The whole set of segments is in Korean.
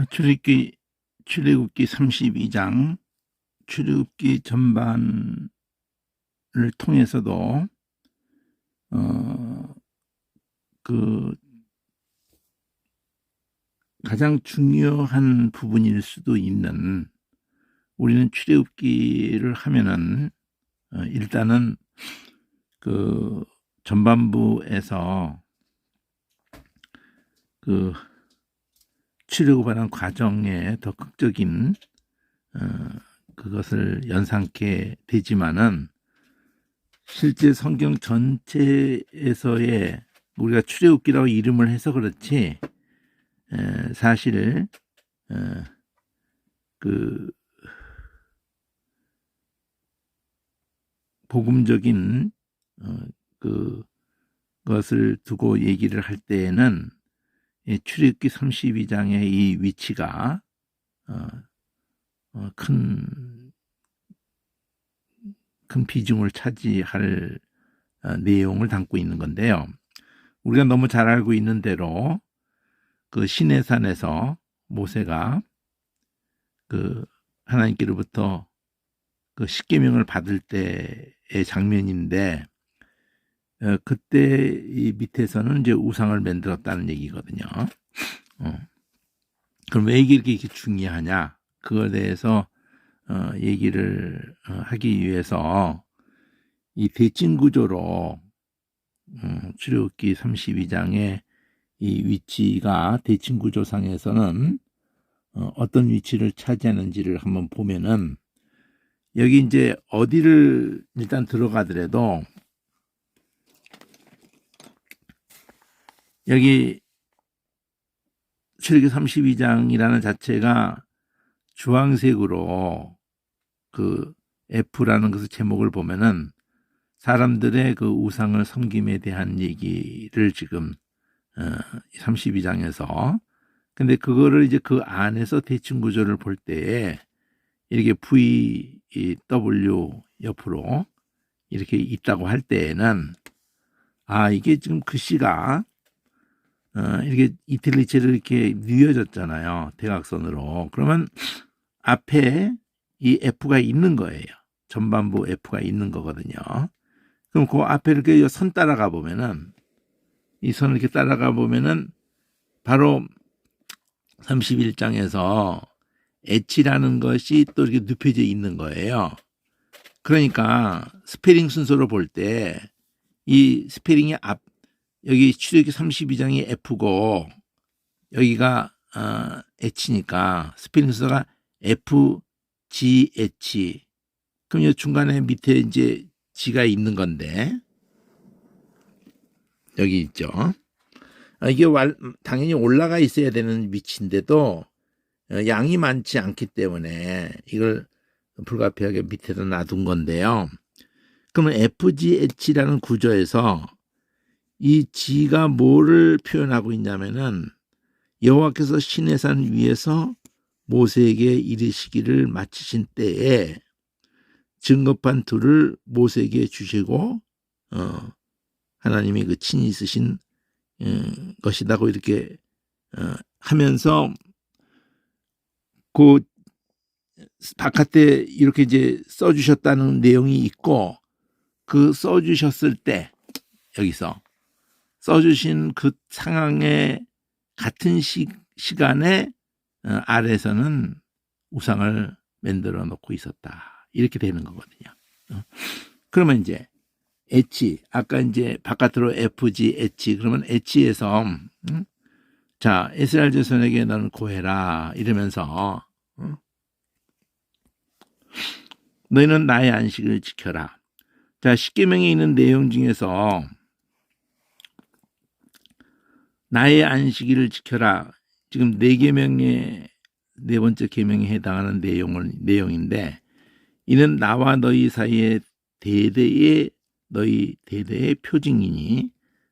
출애굽기 32장 출애굽기 전반을 통해서도 그 가장 중요한 부분일 수도 있는, 우리는 출애굽기를 하면은 일단은 그 전반부에서 그 출애굽하는 과정에 더 극적인 그것을 연상케 되지만은, 실제 성경 전체에서의 우리가 출애굽기라고 이름을 해서 그렇지, 사실 그 복음적인 그것을 두고 얘기를 할 때에는 출애굽기 32장의 이 위치가 큰 비중을 차지할 내용을 담고 있는 건데요. 우리가 너무 잘 알고 있는 대로 그 시내산에서 모세가 그 하나님께로부터 그 십계명을 받을 때의 장면인데, 그때 이 밑에서는 이제 우상을 만들었다는 얘기거든요. 그럼 왜 이게 이렇게 중요하냐? 그거에 대해서 얘기를 하기 위해서 이 대칭 구조로 출애굽기 32장의 이 위치가 대칭 구조상에서는 어떤 위치를 차지하는지를 한번 보면은, 여기 이제 어디를 일단 들어가더라도 여기 출애굽기 32장이라는 자체가 주황색으로 그 F라는 것의 제목을 보면은 사람들의 그 우상을 섬김에 대한 얘기를 지금 32장에서, 근데 그거를 이제 그 안에서 대칭 구조를 볼 때에 이렇게 VW 옆으로 이렇게 있다고 할 때에는, 이게 지금 글씨가 이렇게 이탈리체로 이렇게 뉘어졌잖아요, 대각선으로. 그러면 앞에 이 F가 있는 거예요. 전반부 F가 있는 거거든요. 그럼 그 앞에 이렇게 선 따라가 보면은, 이 선을 이렇게 따라가 보면은 바로 31장에서 H라는 것이 또 이렇게 눕혀져 있는 거예요. 그러니까 스페링 순서로 볼 때 이 스페링이 여기 출애굽기 32장이 F고 여기가 H니까 스페링 순서가 FGH. 그럼 이 중간에 밑에 이제 G가 있는 건데, 여기 있죠. 이게 당연히 올라가 있어야 되는 위치인데도 양이 많지 않기 때문에 이걸 불가피하게 밑에다 놔둔 건데요. 그러면 FGH라는 구조에서 이 G가 뭐를 표현하고 있냐면은, 여호와께서 시내산 위에서 모세에게 이르시기를 마치신 때에 증거판 둘을 모세에게 주시고 하나님이 그 친히 쓰신 것이다고 이렇게 하면서, 그 바깥에 이렇게 이제 써주셨다는 내용이 있고, 그 써주셨을 때 여기서 써주신 그 상황에 같은 시간에 아래에서는 우상을 만들어 놓고 있었다, 이렇게 되는 거거든요. 그러면 이제 H, 아까 이제 바깥으로 FG, H, 그러면 H에서 자, 이스라엘 자손에게 너는 고해라 이러면서 너희는 나의 안식을 지켜라. 자, 십계명에 있는 내용 중에서 나의 안식일을 지켜라, 지금 4계명의 네 번째 계명에 해당하는 내용인데, 이는 나와 너희 사이에 너희 대대의 표징이니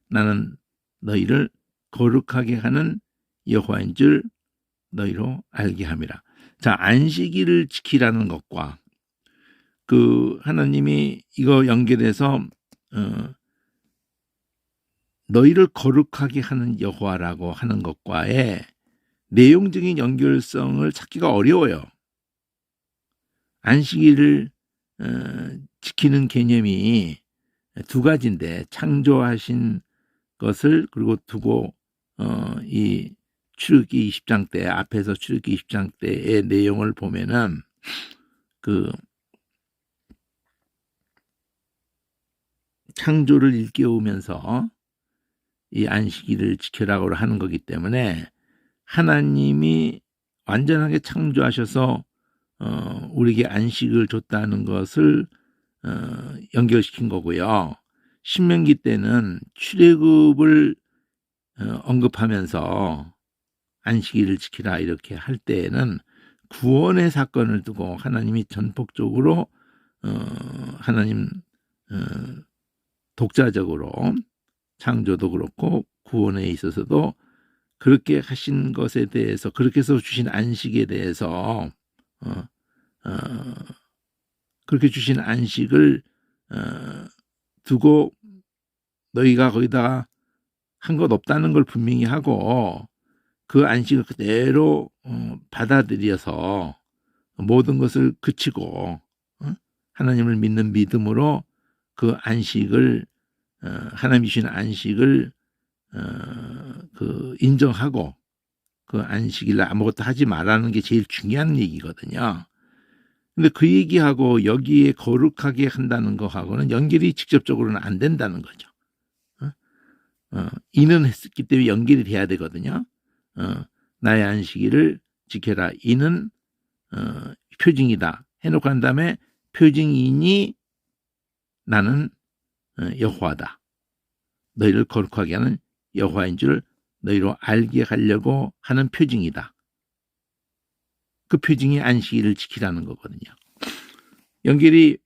나는 너희를 거룩하게 하는 여호와인 줄 너희로 알게 함이라. 자, 안식일을 지키라는 것과 그 하나님이 이거 연결해서 너희를 거룩하게 하는 여호와라고 하는 것과의 내용적인 연결성을 찾기가 어려워요. 안식일을 지키는 개념이 두 가지인데 창조하신 것을 그리고 두고 이 출애굽기 20장 때 앞에서 출애굽기 20장 때의 내용을 보면은 그 창조를 일깨우면서 이 안식일을 지켜라고 하는 거기 때문에 하나님이 완전하게 창조하셔서 우리에게 안식을 줬다는 것을 연결시킨 거고요. 신명기 때는 출애굽을 언급하면서 안식일을 지키라 이렇게 할 때에는 구원의 사건을 두고 하나님이 전폭적으로 하나님 독자적으로 창조도 그렇고 구원에 있어서도 그렇게 하신 것에 대해서 그렇게 해서 주신 안식에 대해서 그렇게 주신 안식을 두고 너희가 거기다가 한 것 없다는 걸 분명히 하고 그 안식을 그대로 받아들여서 모든 것을 그치고 하나님을 믿는 믿음으로 그 안식을 하나님이 주신 안식을 그 인정하고 그 안식일에 아무것도 하지 말라는 게 제일 중요한 얘기거든요. 근데 그 얘기하고 여기에 거룩하게 한다는 거하고는 연결이 직접적으로는 안 된다는 거죠. 이는 했기 때문에 연결이 돼야 되거든요. 나의 안식일을 지켜라. 이는 표징이다. 해놓고 한 다음에 표징이니 나는 여호와다. 너희를 거룩하게 하는 여호와인 줄 너희로 알게 하려고 하는 표징이다. 그 표징이 안식일을 지키라는 거거든요. 연결이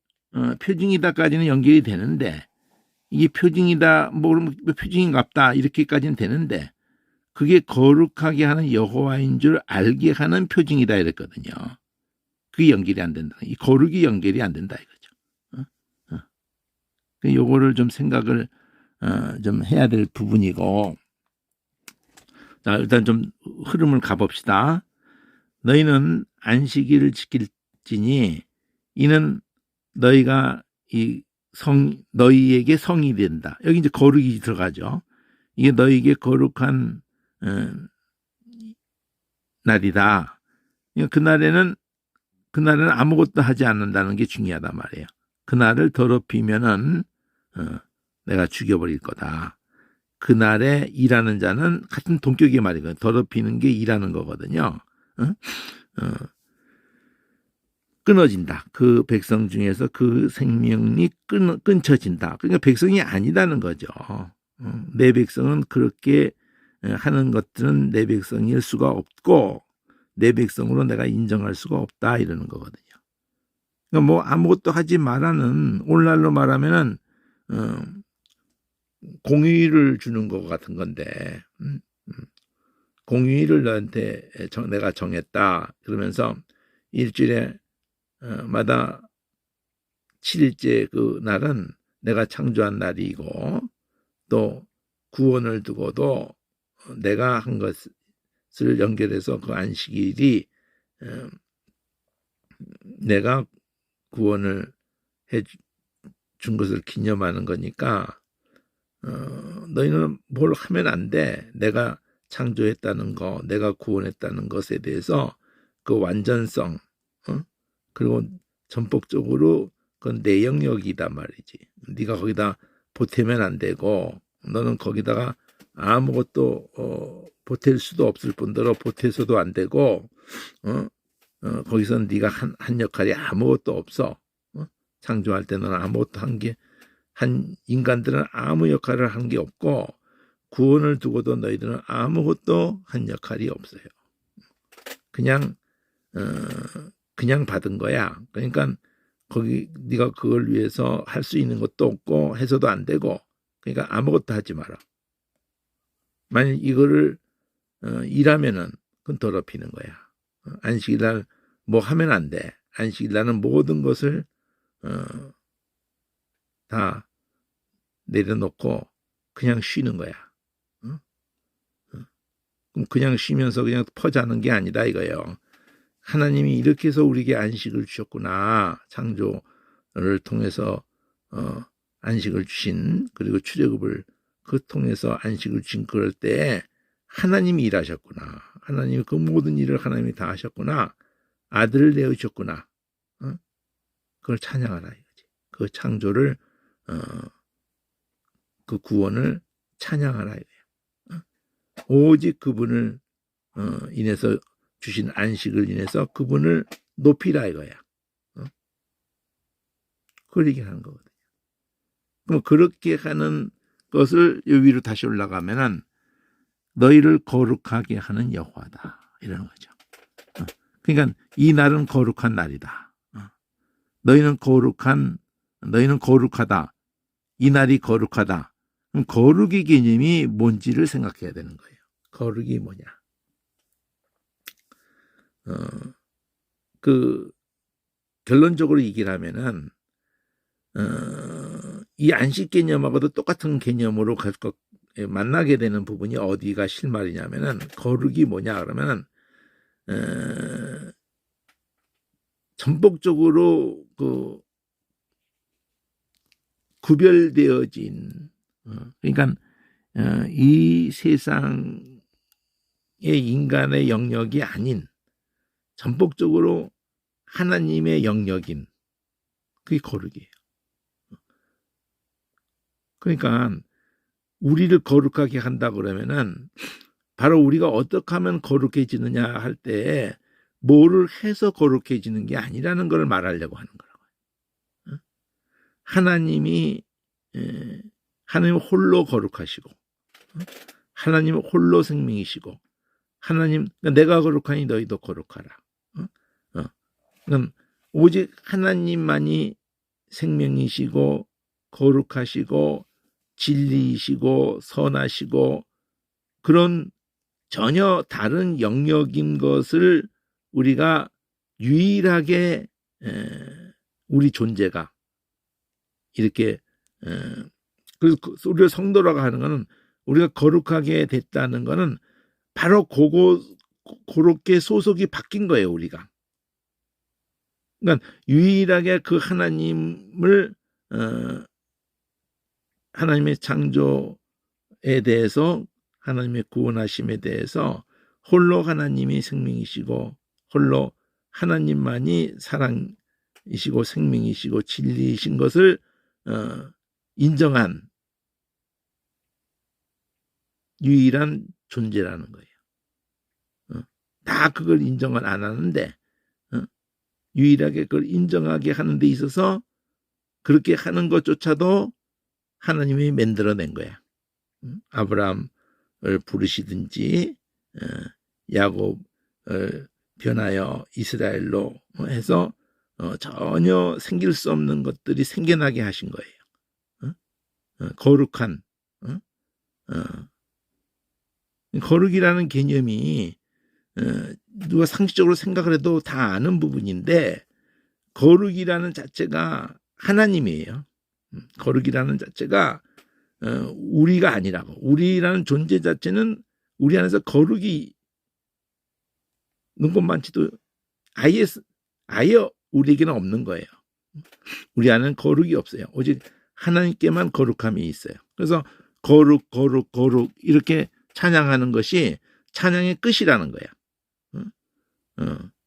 표징이다까지는 연결이 되는데 이게 표징이다, 뭐 표징인갑다 이렇게까지는 되는데 그게 거룩하게 하는 여호와인 줄 알게 하는 표징이다 이랬거든요. 그게 연결이 안 된다. 이 거룩이 연결이 안 된다 이거죠. 요거를 좀 생각을 좀 해야 될 부분이고, 자 일단 좀 흐름을 가봅시다. 너희는 안식일을 지킬지니 이는 너희가 너희에게 성이 된다. 여기 이제 거룩이 들어가죠. 이게 너희에게 거룩한 날이다. 그날에는 아무것도 하지 않는다는 게 중요하단 말이에요. 그날을 더럽히면은 내가 죽여버릴 거다. 그날에 일하는 자는 같은 동격의 말이거든요. 더럽히는 게 일하는 거거든요. 끊어진다. 그 백성 중에서 그 생명이 끊쳐진다. 그러니까 백성이 아니다는 거죠. 내 백성은 그렇게 하는 것들은 내 백성일 수가 없고 내 백성으로 내가 인정할 수가 없다 이러는 거거든요. 그러니까 뭐 아무것도 하지 말라는 오늘날로 말하면은 공휴일을 주는 것 같은 건데 공휴일을 너한테 내가 정했다 그러면서 일주일에 마다 7일째 그 날은 내가 창조한 날이고 또 구원을 두고도 내가 한 것을 연결해서 그 안식일이 내가 구원을 해준 것을 기념하는 거니까 너희는 뭘 하면 안 돼. 내가 창조했다는 거, 내가 구원했다는 것에 대해서 그 완전성 그리고 전폭적으로 그건 내 영역이단 말이지. 네가 거기다 보태면 안 되고 너는 거기다가 아무것도 보탤 수도 없을 뿐더러 보태서도 안 되고 거기서는 네가 한 역할이 아무것도 없어. 창조할 때 너는 아무것도 한 인간들은 아무 역할을 한 게 없고 구원을 두고도 너희들은 아무것도 한 역할이 없어요. 그냥 받은 거야. 그러니까 거기 네가 그걸 위해서 할 수 있는 것도 없고 해서도 안 되고 그러니까 아무것도 하지 마라. 만약 이거를 일하면은 그건 더럽히는 거야. 안식일날 뭐 하면 안 돼. 안식일날은 모든 것을 다 내려놓고 그냥 쉬는 거야. 그냥 쉬면서 그냥 퍼자는 게 아니다 이거예요. 하나님이 이렇게 해서 우리에게 안식을 주셨구나. 창조를 통해서 안식을 주신, 그리고 출애굽을 그 통해서 안식을 주신 그럴 때 하나님이 일하셨구나. 하나님이 그 모든 일을 하나님이 다 하셨구나. 아들을 내어주셨구나. 그걸 찬양하라 이거지. 그 창조를 그 구원을 찬양하라 이거야. 오직 그분을 인해서 주신 안식을 인해서 그분을 높이라 이거야. 그걸 얘기하는 거거든요. 그럼 그렇게 하는 것을 위로 다시 올라가면은 너희를 거룩하게 하는 여호와다 이러는 거죠. 그러니까 이 날은 거룩한 날이다. 너희는 거룩하다. 이 날이 거룩하다. 그럼 거룩의 개념이 뭔지를 생각해야 되는 거예요. 거룩이 뭐냐? 그 결론적으로 얘기를 하면은 이 안식 개념하고도 똑같은 개념으로 만나게 되는 부분이 어디가 실말이냐면은 거룩이 뭐냐 그러면은 전폭적으로 그 구별되어진 그러니까 이 세상의 인간의 영역이 아닌 전폭적으로 하나님의 영역인 그게 거룩이에요. 그러니까 우리를 거룩하게 한다 그러면은 바로 우리가 어떻게 하면 거룩해지느냐 할 때 뭐를 해서 거룩해지는 게 아니라는 걸 말하려고 하는 거라고요. 하나님 홀로 거룩하시고 하나님 홀로 생명이시고 하나님 내가 거룩하니 너희도 거룩하라. 오직 하나님만이 생명이시고 거룩하시고 진리이시고 선하시고 그런 전혀 다른 영역인 것을 우리가 유일하게 우리 존재가 이렇게 그래서 우리가 성도라고 하는 것은 우리가 거룩하게 됐다는 것은 바로 그렇게 소속이 바뀐 거예요. 우리가. 그러니까 유일하게 그 하나님을 하나님의 창조에 대해서 하나님의 구원하심에 대해서 홀로 하나님이 생명이시고 홀로 하나님만이 사랑이시고 생명이시고 진리이신 것을 인정한 유일한 존재라는 거예요. 다 그걸 인정을 안 하는데 유일하게 그걸 인정하게 하는 데 있어서 그렇게 하는 것조차도 하나님이 만들어낸 거야. 아브라함을 부르시든지 야곱을 변하여 이스라엘로 해서 전혀 생길 수 없는 것들이 생겨나게 하신 거예요. 거룩한 거룩이라는 개념이 누가 상식적으로 생각을 해도 다 아는 부분인데 거룩이라는 자체가 하나님이에요. 거룩이라는 자체가 우리가 아니라고. 우리라는 존재 자체는 우리 안에서 거룩이 있는 것 많지도 아예 우리에게는 없는 거예요. 우리 안에는 거룩이 없어요. 오직 하나님께만 거룩함이 있어요. 그래서 거룩 이렇게 찬양하는 것이 찬양의 끝이라는 거야.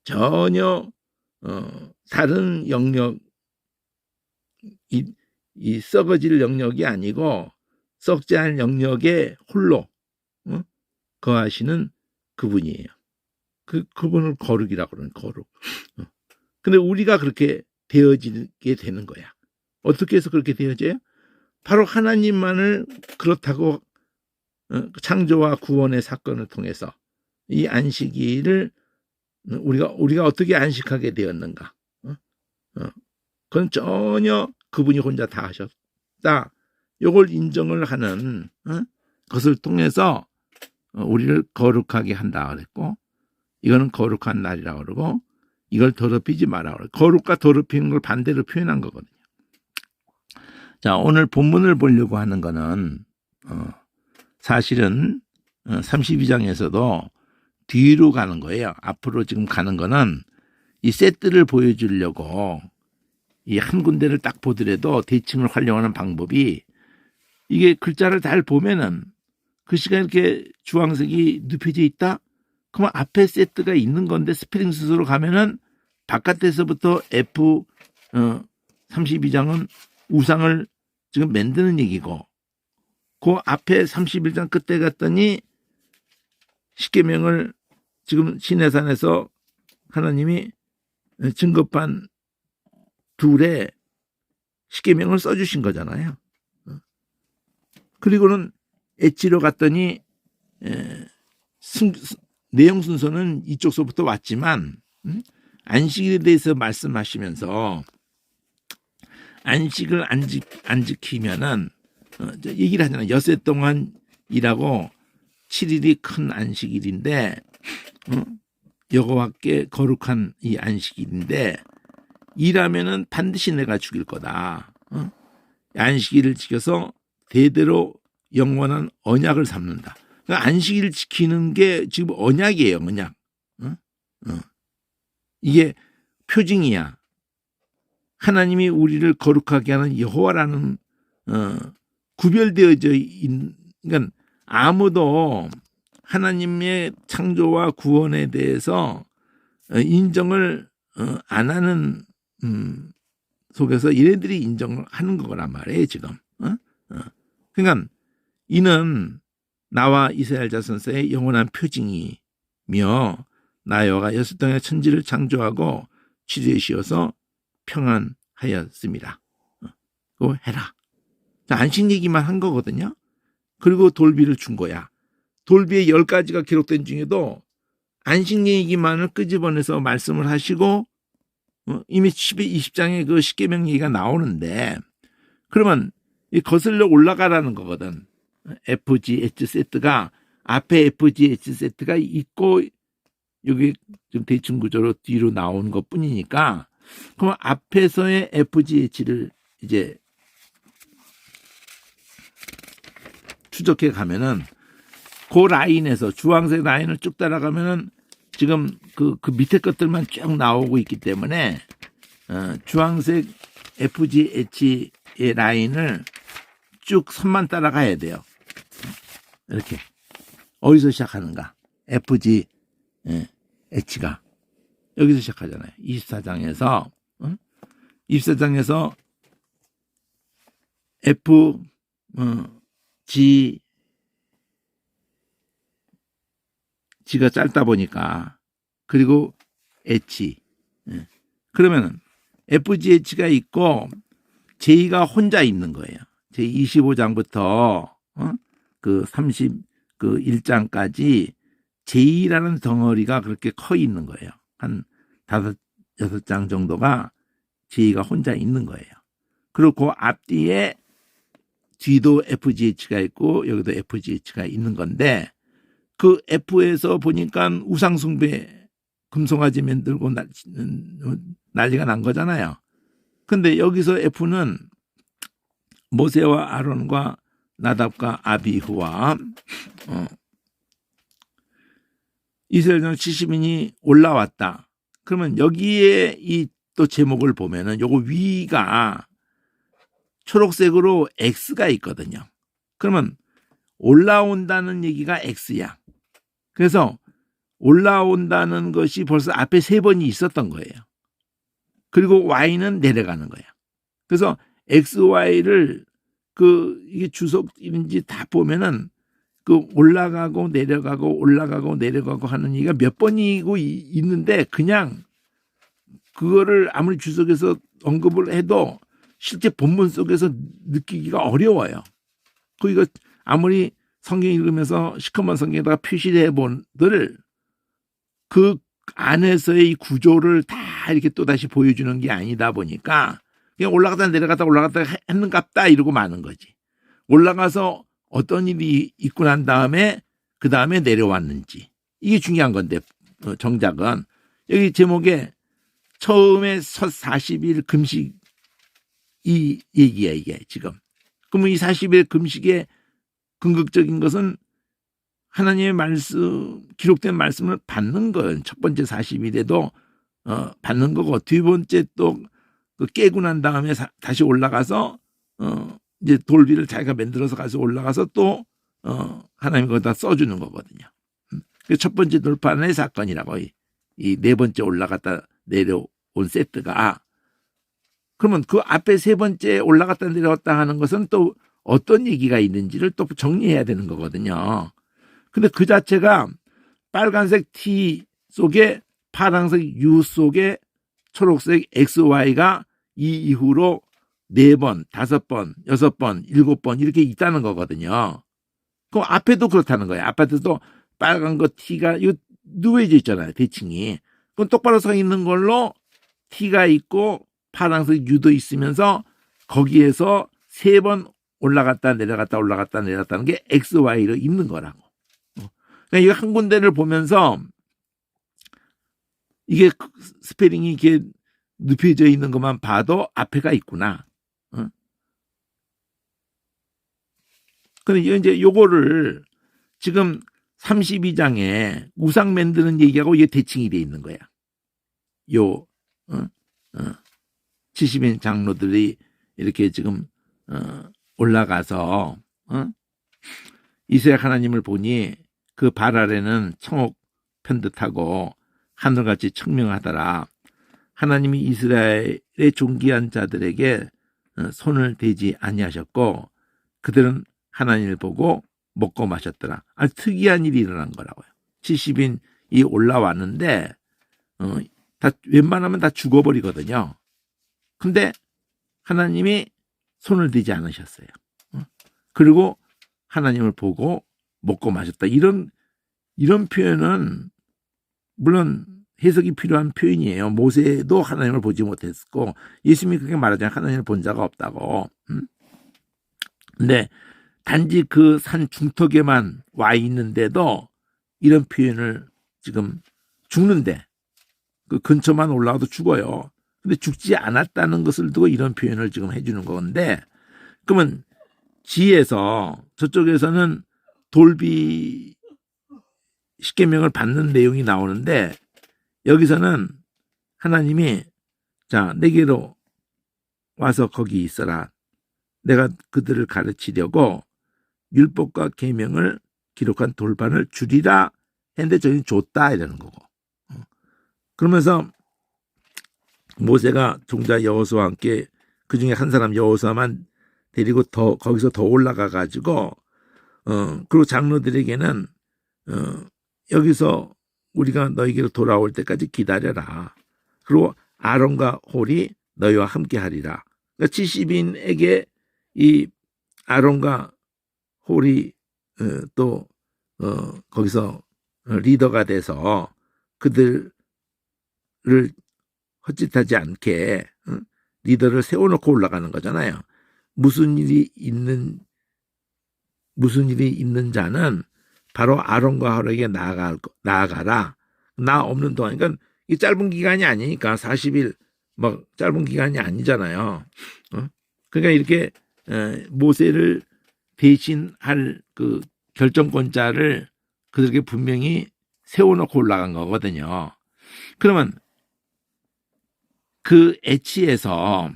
전혀 다른 영역, 이 썩어질 영역이 아니고 썩지 않은 영역에 홀로 거하시는 그분이에요. 그분을 거룩이라고 그러는 거룩. 근데 우리가 그렇게 되어지게 되는 거야. 어떻게 해서 그렇게 되어져요? 바로 하나님만을 그렇다고 창조와 구원의 사건을 통해서 이 안식일을 우리가 어떻게 안식하게 되었는가? 그건 전혀 그분이 혼자 다 하셨다. 이걸 인정을 하는 것을 통해서 우리를 거룩하게 한다 그랬고, 이거는 거룩한 날이라고 그러고, 이걸 더럽히지 마라 그러고, 거룩과 더럽히는 걸 반대로 표현한 거거든요. 자, 오늘 본문을 보려고 하는 거는 사실은 32장에서도 뒤로 가는 거예요. 앞으로 지금 가는 거는 이 세트를 보여주려고 이 한 군데를 딱 보더라도 대칭을 활용하는 방법이 이게 글자를 잘 보면은 글씨가 이렇게 주황색이 눕혀져 있다? 그러면 앞에 세트가 있는 건데 스프링 스스로 가면은 바깥에서부터 F 32장은 우상을 지금 만드는 얘기고 그 앞에 31장 끝에 갔더니 십계명을 지금 시내산에서 하나님이 증거판 둘에 십계명을 써주신 거잖아요. 그리고는 엣지로 갔더니 내용 순서는 이쪽서부터 왔지만 안식일에 대해서 말씀하시면서 안식을 안 지키면은 얘기를 하잖아요. 엿새 동안 일하고 7일이 큰 안식일인데 여호와께 거룩한 이 안식일인데 일하면은 반드시 내가 죽일 거다. 안식일을 지켜서 대대로 영원한 언약을 삼는다. 그러니까 안식일을 지키는 게 지금 언약이에요. 언약. 이게 표징이야. 하나님이 우리를 거룩하게 하는 여호와라는 구별되어져 있는, 그러니까 아무도 하나님의 창조와 구원에 대해서 인정을 안 하는 속에서 얘네들이 인정을 하는 거란 말이에요 지금. 그러니까 이는 나와 이스라엘 자손의 영원한 표징이며 나 여호와가 여섯 땅의 천지를 창조하고 7일에 쉬어서 평안하였습니다. 그거 해라. 자, 안식 얘기만 한 거거든요. 그리고 돌비를 준 거야. 돌비의 10가지가 기록된 중에도 안식 얘기만을 끄집어내서 말씀을 하시고 이미 20장에 그 십계명 얘기가 나오는데 그러면 이 거슬러 올라가라는 거거든. FGH 세트가 앞에 FGH 세트가 있고 여기 좀 대칭 구조로 뒤로 나오는 것 뿐이니까 그럼 앞에서의 FGH를 이제 추적해 가면은 그 라인에서 주황색 라인을 쭉 따라가면은 지금 그 밑에 것들만 쭉 나오고 있기 때문에 주황색 FGH의 라인을 쭉 선만 따라가야 돼요. 이렇게 어디서 시작하는가? FGH가 여기서 시작하잖아요. 24장에서 24장에서 G가 짧다 보니까 그리고 H 그러면은 FGH가 있고 J가 혼자 있는 거예요. 제25장부터 그 31장까지 J라는 덩어리가 그렇게 커 있는 거예요. 한 5-6장 정도가 J가 혼자 있는 거예요. 그리고 그 앞뒤에 뒤도 FGH가 있고 여기도 FGH가 있는 건데 그 F에서 보니까 우상숭배 금송아지 만들고 난리가 난 거잖아요. 근데 여기서 F는 모세와 아론과 나답과 아비후와 이스라엘 전 70인이 올라왔다. 그러면 여기에 이 또 제목을 보면은 요거 위가 초록색으로 X가 있거든요. 그러면 올라온다는 얘기가 X야. 그래서 올라온다는 것이 벌써 앞에 3번이 있었던 거예요. 그리고 Y는 내려가는 거야. 그래서 X, Y를 이게 주석인지 다 보면은 올라가고 내려가고 올라가고 내려가고 하는 얘기가 몇 번이고 있는데 그냥 그거를 아무리 주석에서 언급을 해도 실제 본문 속에서 느끼기가 어려워요. 이거 아무리 성경 읽으면서 시커먼 성경에다가 표시를 해본들 그 안에서의 이 구조를 다 이렇게 또다시 보여주는 게 아니다 보니까 그냥 올라가다 내려가다 올라갔다 했는갑다 이러고 마는 거지. 올라가서 어떤 일이 있고 난 다음에 그 다음에 내려왔는지 이게 중요한 건데 정작은 여기 제목에 처음에 첫 40일 금식 이 얘기야 이게 지금. 그러면 이 40일 금식의 궁극적인 것은 하나님의 말씀, 기록된 말씀을 받는 거예요. 첫 번째 40일에도 받는 거고, 두 번째 또 깨고 난 다음에 다시 올라가서 이제 돌비를 자기가 만들어서 가서 올라가서 또 하나님이 거기다 써주는 거거든요. 그 첫 번째 돌판의 사건이라고, 이 네 번째 올라갔다 내려온 세트가. 그러면 그 앞에 세 번째 올라갔다 내려왔다 하는 것은 또 어떤 얘기가 있는지를 또 정리해야 되는 거거든요. 근데 그 자체가 빨간색 T 속에 파란색 U 속에 초록색 XY가 이 이후로 4번, 5번, 6번, 7번 이렇게 있다는 거거든요. 그럼 앞에도 그렇다는 거예요. 앞에도 빨간 거 T가 이거 누워져 있잖아요. 대칭이. 그럼 똑바로 서 있는 걸로 T가 있고 파란색 U도 있으면서 거기에서 3번 올라갔다 내려갔다 올라갔다 내려갔다는 게 XY로 있는 거라고. 그러니까 이거 한 군데를 보면서 이게 스페링이 이렇게 눕혀져 있는 것만 봐도 앞에가 있구나. 근데 이제 요거를 지금 32장에 우상 만드는 얘기하고 이게 대칭이 돼 있는 거야. 70인 장로들이 이렇게 지금 올라가서 이스라엘 하나님을 보니 그 발 아래는 청옥 편듯하고 하늘같이 청명하더라. 하나님이 이스라엘의 존귀한 자들에게 손을 대지 아니하셨고 그들은 하나님을 보고 먹고 마셨더라. 아주 특이한 일이 일어난 거라고요. 70인이 올라왔는데 다 웬만하면 다 죽어버리거든요. 근데 하나님이 손을 대지 않으셨어요. 그리고 하나님을 보고 먹고 마셨다. 이런 표현은 물론 해석이 필요한 표현이에요. 모세도 하나님을 보지 못했고 예수님이 그렇게 말하잖아요. 하나님을 본 자가 없다고. 근데 단지 그 산 중턱에만 와 있는데도 이런 표현을 지금 죽는데 그 근처만 올라가도 죽어요. 근데 죽지 않았다는 것을 두고 이런 표현을 지금 해주는 건데 그러면 지에서 저쪽에서는 돌비 십계명을 받는 내용이 나오는데 여기서는 하나님이 자 내게로 와서 거기 있어라. 내가 그들을 가르치려고 율법과 계명을 기록한 돌판을 주리라 했는데 저희는 줬다 이러는 거고. 그러면서 모세가 종자 여호수아와 함께 그 중에 한 사람 여호수아만 데리고 거기서 더 올라가 가지고 그리고 장로들에게는 여기서 우리가 너희에게로 돌아올 때까지 기다려라. 그리고 아론과 홀이 너희와 함께 하리라. 그러니까 70인에게 이 아론과 홀이 또 거기서 리더가 돼서 그들을 헛짓하지 않게 리더를 세워놓고 올라가는 거잖아요. 무슨 일이 있는 자는 바로 아론과 홀에게 나아가라. 나 없는 동안, 그러니까 이 짧은 기간이 아니니까 40일 막 짧은 기간이 아니잖아요. 그러니까 이렇게 모세를 대신할 그 결정권자를 그들에게 분명히 세워놓고 올라간 거거든요. 그러면 그 H에서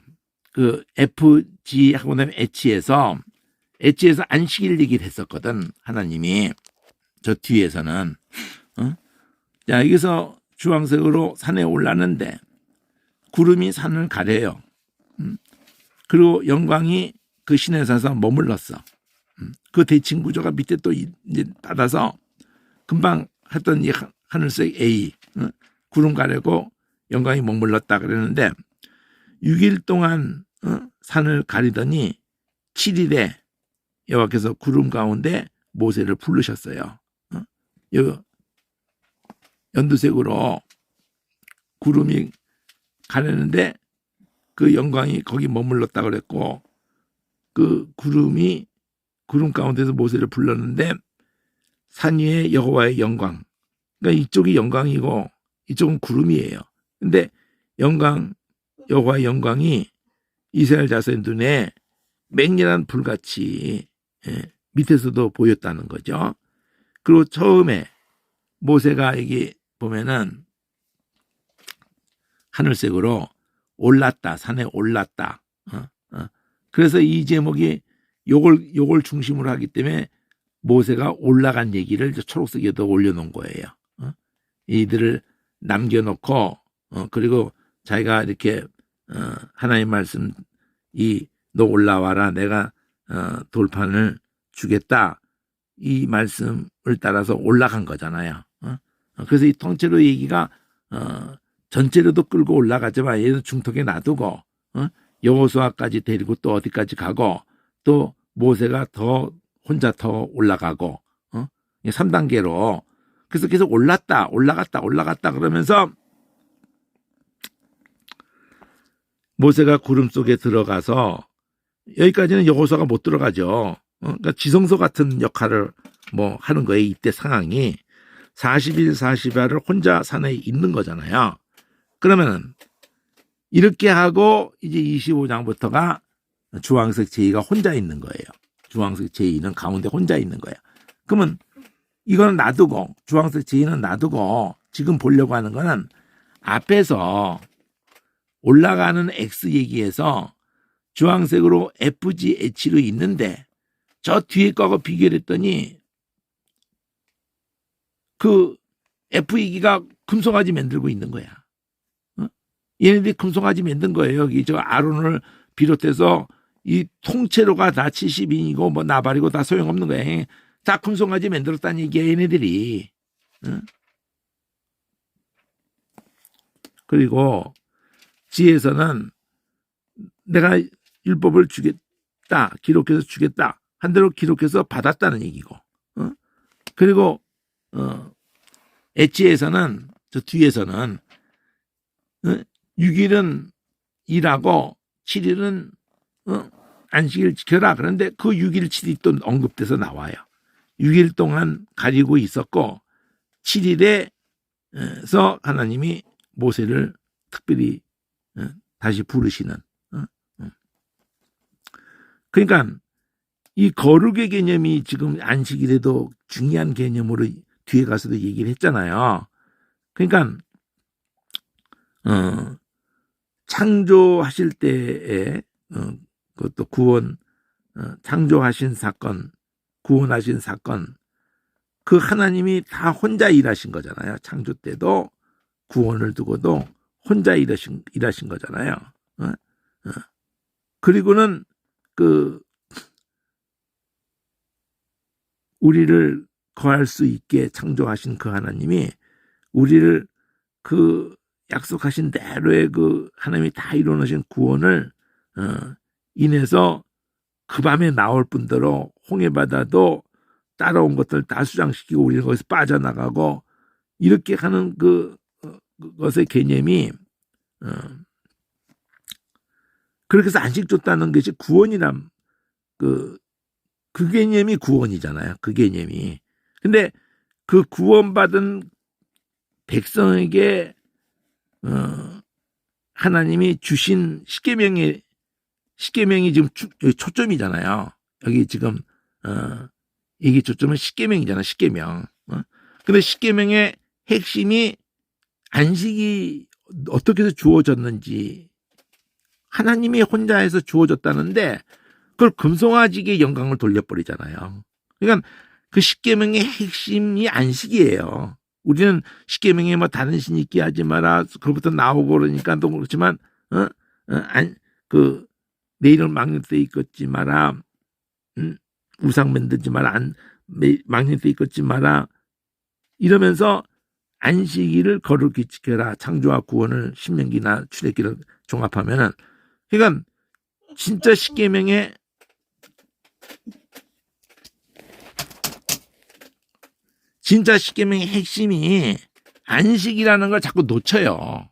그 FG 하고 나면 H에서 안식일 얘기를 했었거든. 하나님이 저 뒤에서는 자 여기서 주황색으로 산에 올랐는데 구름이 산을 가려요. 그리고 영광이 그 신에 서서 머물렀어. 그 대칭 구조가 밑에 또 이제 받아서 금방 했던 이 하늘색 A 구름 가려고 영광이 머물렀다 그랬는데 6일 동안 산을 가리더니 7일에 여호와께서 구름 가운데 모세를 부르셨어요. 연두색으로 구름이 가려는데 그 영광이 거기 머물렀다 그랬고 그 구름 가운데서 모세를 불렀는데 산 위에 여호와의 영광. 그러니까 이쪽이 영광이고 이쪽은 구름이에요. 근데 여호와의 영광이 이스라엘 자손의 눈에 맹렬한 불같이 밑에서도 보였다는 거죠. 그리고 처음에 모세가 여기 보면은 하늘색으로 올랐다, 산에 올랐다. 그래서 이 제목이 요걸 중심으로 하기 때문에 모세가 올라간 얘기를 초록색에다 올려놓은 거예요. 이들을 남겨놓고 그리고 자기가 이렇게 하나님 말씀 너 올라와라 내가 돌판을 주겠다 이 말씀을 따라서 올라간 거잖아요. 그래서 이 통째로 얘기가 전체로도 끌고 올라가지만 얘는 중턱에 놔두고 여호수아까지 데리고 또 어디까지 가고 또 모세가 혼자 더 올라가고 3단계로 그래서 계속 올라갔다 그러면서 모세가 구름 속에 들어가서 여기까지는 여호수아가 못 들어가죠. 그러니까 지성소 같은 역할을 하는 거예요. 이때 상황이 40일 40야를 혼자 산에 있는 거잖아요. 그러면은 이렇게 하고 이제 25장부터가 주황색 제2가 혼자 있는 거예요. 주황색 제2는 가운데 혼자 있는 거예요. 그러면 이거는 놔두고 주황색 제2는 놔두고 지금 보려고 하는 거는 앞에서 올라가는 X 얘기에서 주황색으로 FGH로 있는데 저 뒤에 거하고 비교를 했더니 그 F2기가 금송아지 만들고 있는 거야. 얘네들이 금송아지 만든 거예요. 여기 저 아론을 비롯해서 이 통째로가 다 70인이고 나발이고 다 소용없는 거야. 다 금송아지 만들었다는 얘기야 얘네들이. 그리고 지혜에서는 내가 율법을 주겠다 기록해서 주겠다 한 대로 기록해서 받았다는 얘기고 그리고 엣지에서는 저 뒤에서는 6일은 일하고 7일은 안식일 지켜라. 그런데 그 6일 7일 또 언급돼서 나와요. 6일 동안 가리고 있었고 7일에서 하나님이 모세를 특별히 다시 부르시는. 그러니까 이 거룩의 개념이 지금 안식일에도 중요한 개념으로 뒤에 가서도 얘기를 했잖아요. 그러니까 창조하실 때에 그것도 구원 창조하신 사건 구원하신 사건 그 하나님이 다 혼자 일하신 거잖아요. 창조 때도 구원을 두고도 혼자 일하신 거잖아요. 그리고는 우리를 거할 수 있게 창조하신 그 하나님이 우리를 그 약속하신 대로의 그 하나님이 다 이루어놓으신 구원을 인해서 그 밤에 나올 뿐더러 홍해바다도 따라온 것들 다 수장시키고 우리는 거기서 빠져나가고 이렇게 하는 그것의 개념이 그렇게 해서 안식 줬다는 것이 구원이란 그 개념이 구원이잖아요. 그 개념이. 근데 그 구원받은 백성에게 하나님이 주신 십계명이 지금 초점이잖아요. 여기 지금 이게 초점은 십계명이잖아. 십계명. 근데 십계명의 핵심이 안식이 어떻게 해서 주어졌는지 하나님이 혼자 해서 주어졌다는데 그걸 금송아지에게 영광을 돌려버리잖아요. 그러니까 그 십계명의 핵심이 안식이에요. 우리는 십계명에 다른 신 있게 하지 마라. 그로부터 나오고 그러니까 또 그렇지만 내 이름 망령 때 있겠지 마라. 우상 만들지 마라. 망령 때 있겠지 마라. 이러면서 안식일을 거룩히 지켜라. 창조와 구원을 신명기나 출애기를 종합하면은 그러니까 진짜 십계명의 핵심이 안식이라는 걸 자꾸 놓쳐요.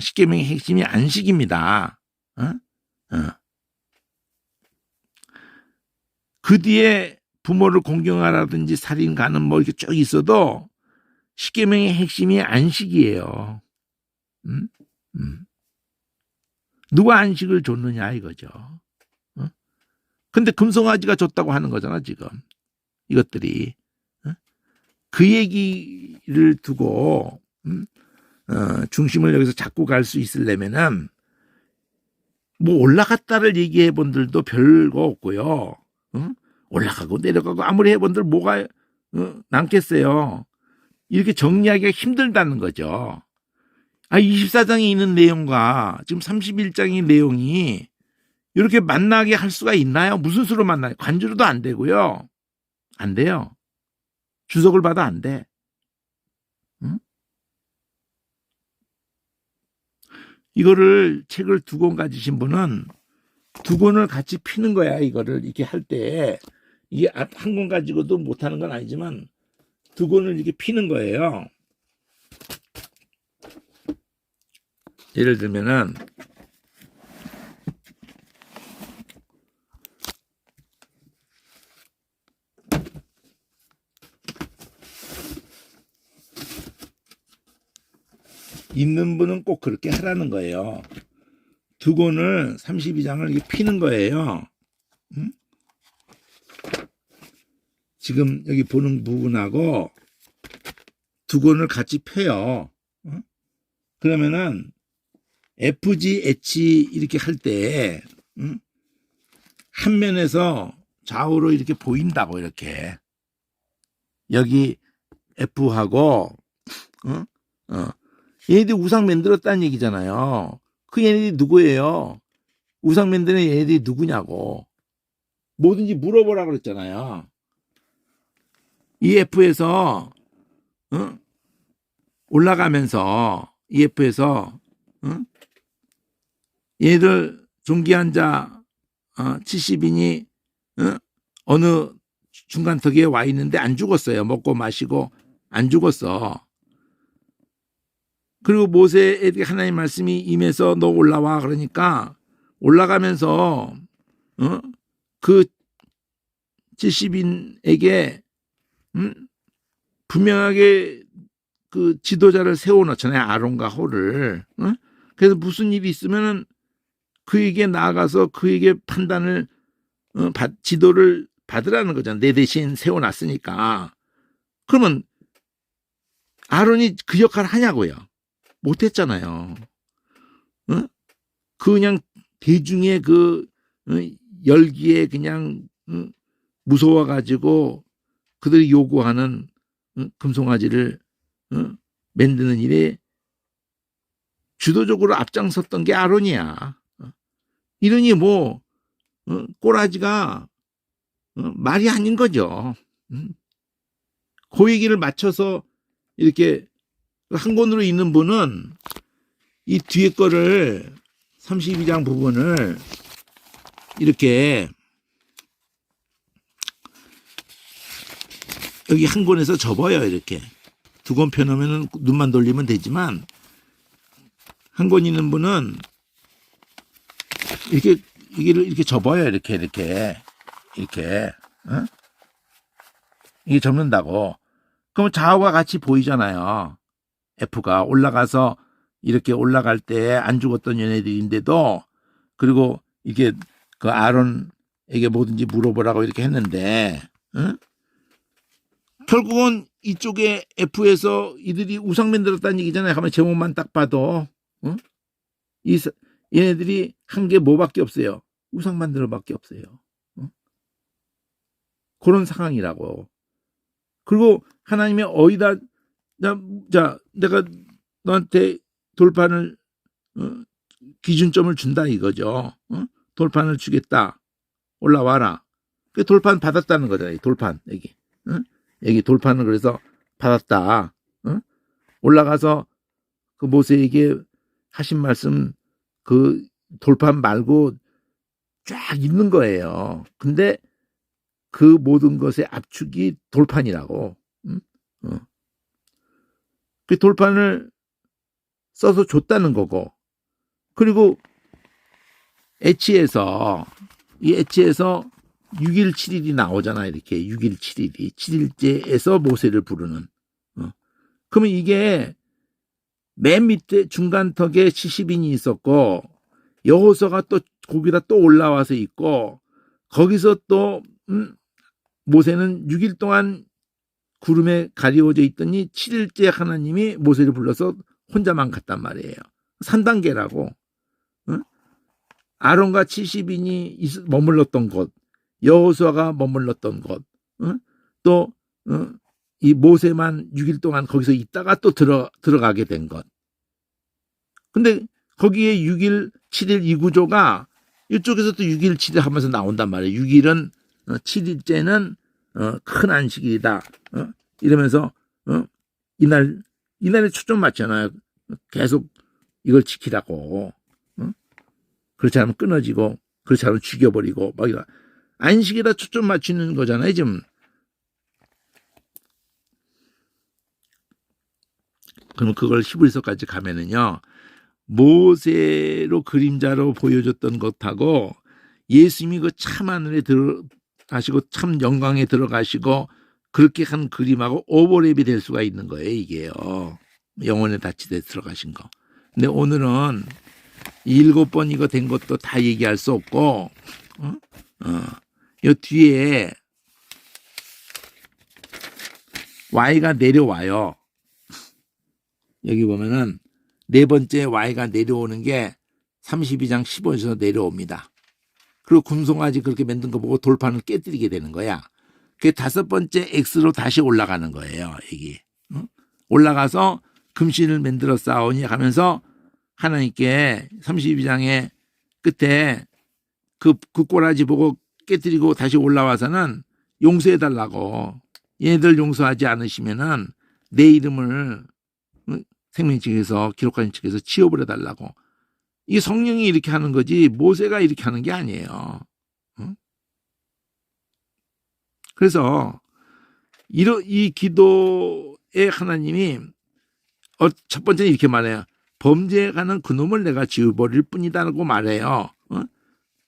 십계명의 핵심이 안식입니다. 그 뒤에 부모를 공경하라든지 살인 가는 이렇게 쭉 있어도 십계명의 핵심이 안식이에요. 누가 안식을 줬느냐 이거죠. 근데 금송아지가 줬다고 하는 거잖아 지금 이것들이. 그 얘기를 두고 중심을 여기서 잡고 갈 수 있으려면은 뭐 올라갔다를 얘기해 본들도 별거 없고요. 올라가고 내려가고 아무리 해본들 뭐가 남겠어요. 이렇게 정리하기가 힘들다는 거죠. 24장에 있는 내용과 지금 31장의 내용이 이렇게 만나게 할 수가 있나요? 무슨 수로 만나요? 관주로도 안 되고요. 안 돼요. 주석을 받아 안 돼. 이거를 책을 2권 가지신 분은 2권을 같이 피는 거야. 이거를 이렇게 할 때 이게 한 권 가지고도 못하는 건 아니지만 2권을 이렇게 피는 거예요. 예를 들면은 있는 분은 꼭 그렇게 하라는 거예요. 2권을 32장을 이렇게 피는 거예요. 지금 여기 보는 부분하고 2권을 같이 펴요. 그러면은 FG, H 이렇게 할 때 한 면에서 좌우로 이렇게 보인다고 이렇게 여기 F하고 얘네들이 우상 만들었다는 얘기잖아요. 그 얘네들이 누구예요? 우상 만드는 얘네들이 누구냐고 뭐든지 물어보라 그랬잖아요. EF에서 올라가면서 EF에서 얘들 종기한 자 70인이 어느 중간턱에 와 있는데 안 죽었어요. 먹고 마시고 안 죽었어. 그리고 모세에게 하나님 말씀이 임해서 너 올라와 그러니까 올라가면서 그 70인에게 분명하게 그 지도자를 세워놓잖아요. 아론과 홀을. 그래서 무슨 일이 있으면은 그에게 나아가서 그에게 판단을 지도를 받으라는 거잖아. 내 대신 세워놨으니까. 그러면 아론이 그 역할을 하냐고요. 못했잖아요. 그냥 대중의 그 열기에 그냥 무서워가지고 그들이 요구하는 금송아지를 만드는 일에 주도적으로 앞장섰던 게 아론이야. 이러니 뭐 꼬라지가 말이 아닌 거죠. 그 얘기를 맞춰서 이렇게 한 권으로 있는 분은 이 뒤에 거를 32장 부분을 이렇게 여기 한 권에서 접어요. 이렇게 2권 펴놓으면 눈만 돌리면 되지만 한 권 있는 분은 이렇게 접어요. 이렇게 이게 접는다고. 그러면 좌우가 같이 보이잖아요. F가 올라가서 이렇게 올라갈 때 안 죽었던 얘네들인데도 그리고 이게 그 아론에게 뭐든지 물어보라고 이렇게 했는데 결국은 이쪽에 F에서 이들이 우상 만들었다는 얘기잖아요. 가만 제목만 딱 봐도 얘네들이 한 게 뭐밖에 없어요. 우상 만들어밖에 없어요. 그런 상황이라고. 그리고 하나님이 어디다 자 내가 너한테 돌판을 기준점을 준다 이거죠. 돌판을 주겠다. 올라와라. 그 돌판 받았다는 거잖아요. 돌판 여기 돌판을 그래서 받았다. 올라가서 그 모세에게 하신 말씀 그 돌판 말고 쫙 있는 거예요. 근데 그 모든 것의 압축이 돌판이라고. 그 돌판을 써서 줬다는 거고. 그리고 엣지에서 이 엣지에서 6일 7일이 나오잖아. 이렇게 6일 7일이 7일째에서 모세를 부르는. 그러면 이게 맨 밑에 중간턱에 70인이 있었고 여호수아가 또 거기다 또 올라와서 있고 거기서 또 모세는 6일 동안 구름에 가리워져 있더니 7일째 하나님이 모세를 불러서 혼자만 갔단 말이에요. 3단계라고. 응? 아론과 70인이 머물렀던 곳, 여호수아가 머물렀던 곳, 응? 또 이 모세만 6일 동안 거기서 있다가 또 들어가게 된 것. 근데 거기에 6일, 7일 이 구조가 이쪽에서 또 6일, 7일 하면서 나온단 말이에요. 6일은 7일째는 큰 안식일이다. 이러면서 이날에 초점 맞잖아요. 계속 이걸 지키라고. 그렇지 않으면 끊어지고, 그렇지 않으면 죽여버리고, 막 이런 안식에다 초점 맞추는 거잖아요, 지금. 그럼 그걸 히브리서까지 가면은요, 모세로 그림자로 보여줬던 것하고 예수님이 그 참 하늘에 들어가시고 참 영광에 들어가시고 그렇게 한 그림하고 오버랩이 될 수가 있는 거예요, 이게요. 영혼의 다치대 들어가신 거. 근데 오늘은 7번 이거 된 것도 다 얘기할 수 없고, 이 뒤에 Y가 내려와요. 여기 보면은 네 번째 Y가 내려오는 게 32장 15에서 내려옵니다. 그리고 금송아지 그렇게 만든 거 보고 돌판을 깨뜨리게 되는 거야. 그게 5번째 X로 다시 올라가는 거예요. 여기 올라가서 금신을 만들어 싸우니 하면서 하나님께 32장의 끝에 그 꼬라지 보고 깨뜨리고 다시 올라와서는 용서해 달라고. 얘네들 용서하지 않으시면은 내 이름을 생명책에서 기록하는 책에서 지워버려 달라고. 이 성령이 이렇게 하는 거지 모세가 이렇게 하는 게 아니에요. 그래서 이 기도에 하나님이 첫 번째는 이렇게 말해요. 범죄하는 그놈을 내가 지워버릴 뿐이다라고 말해요.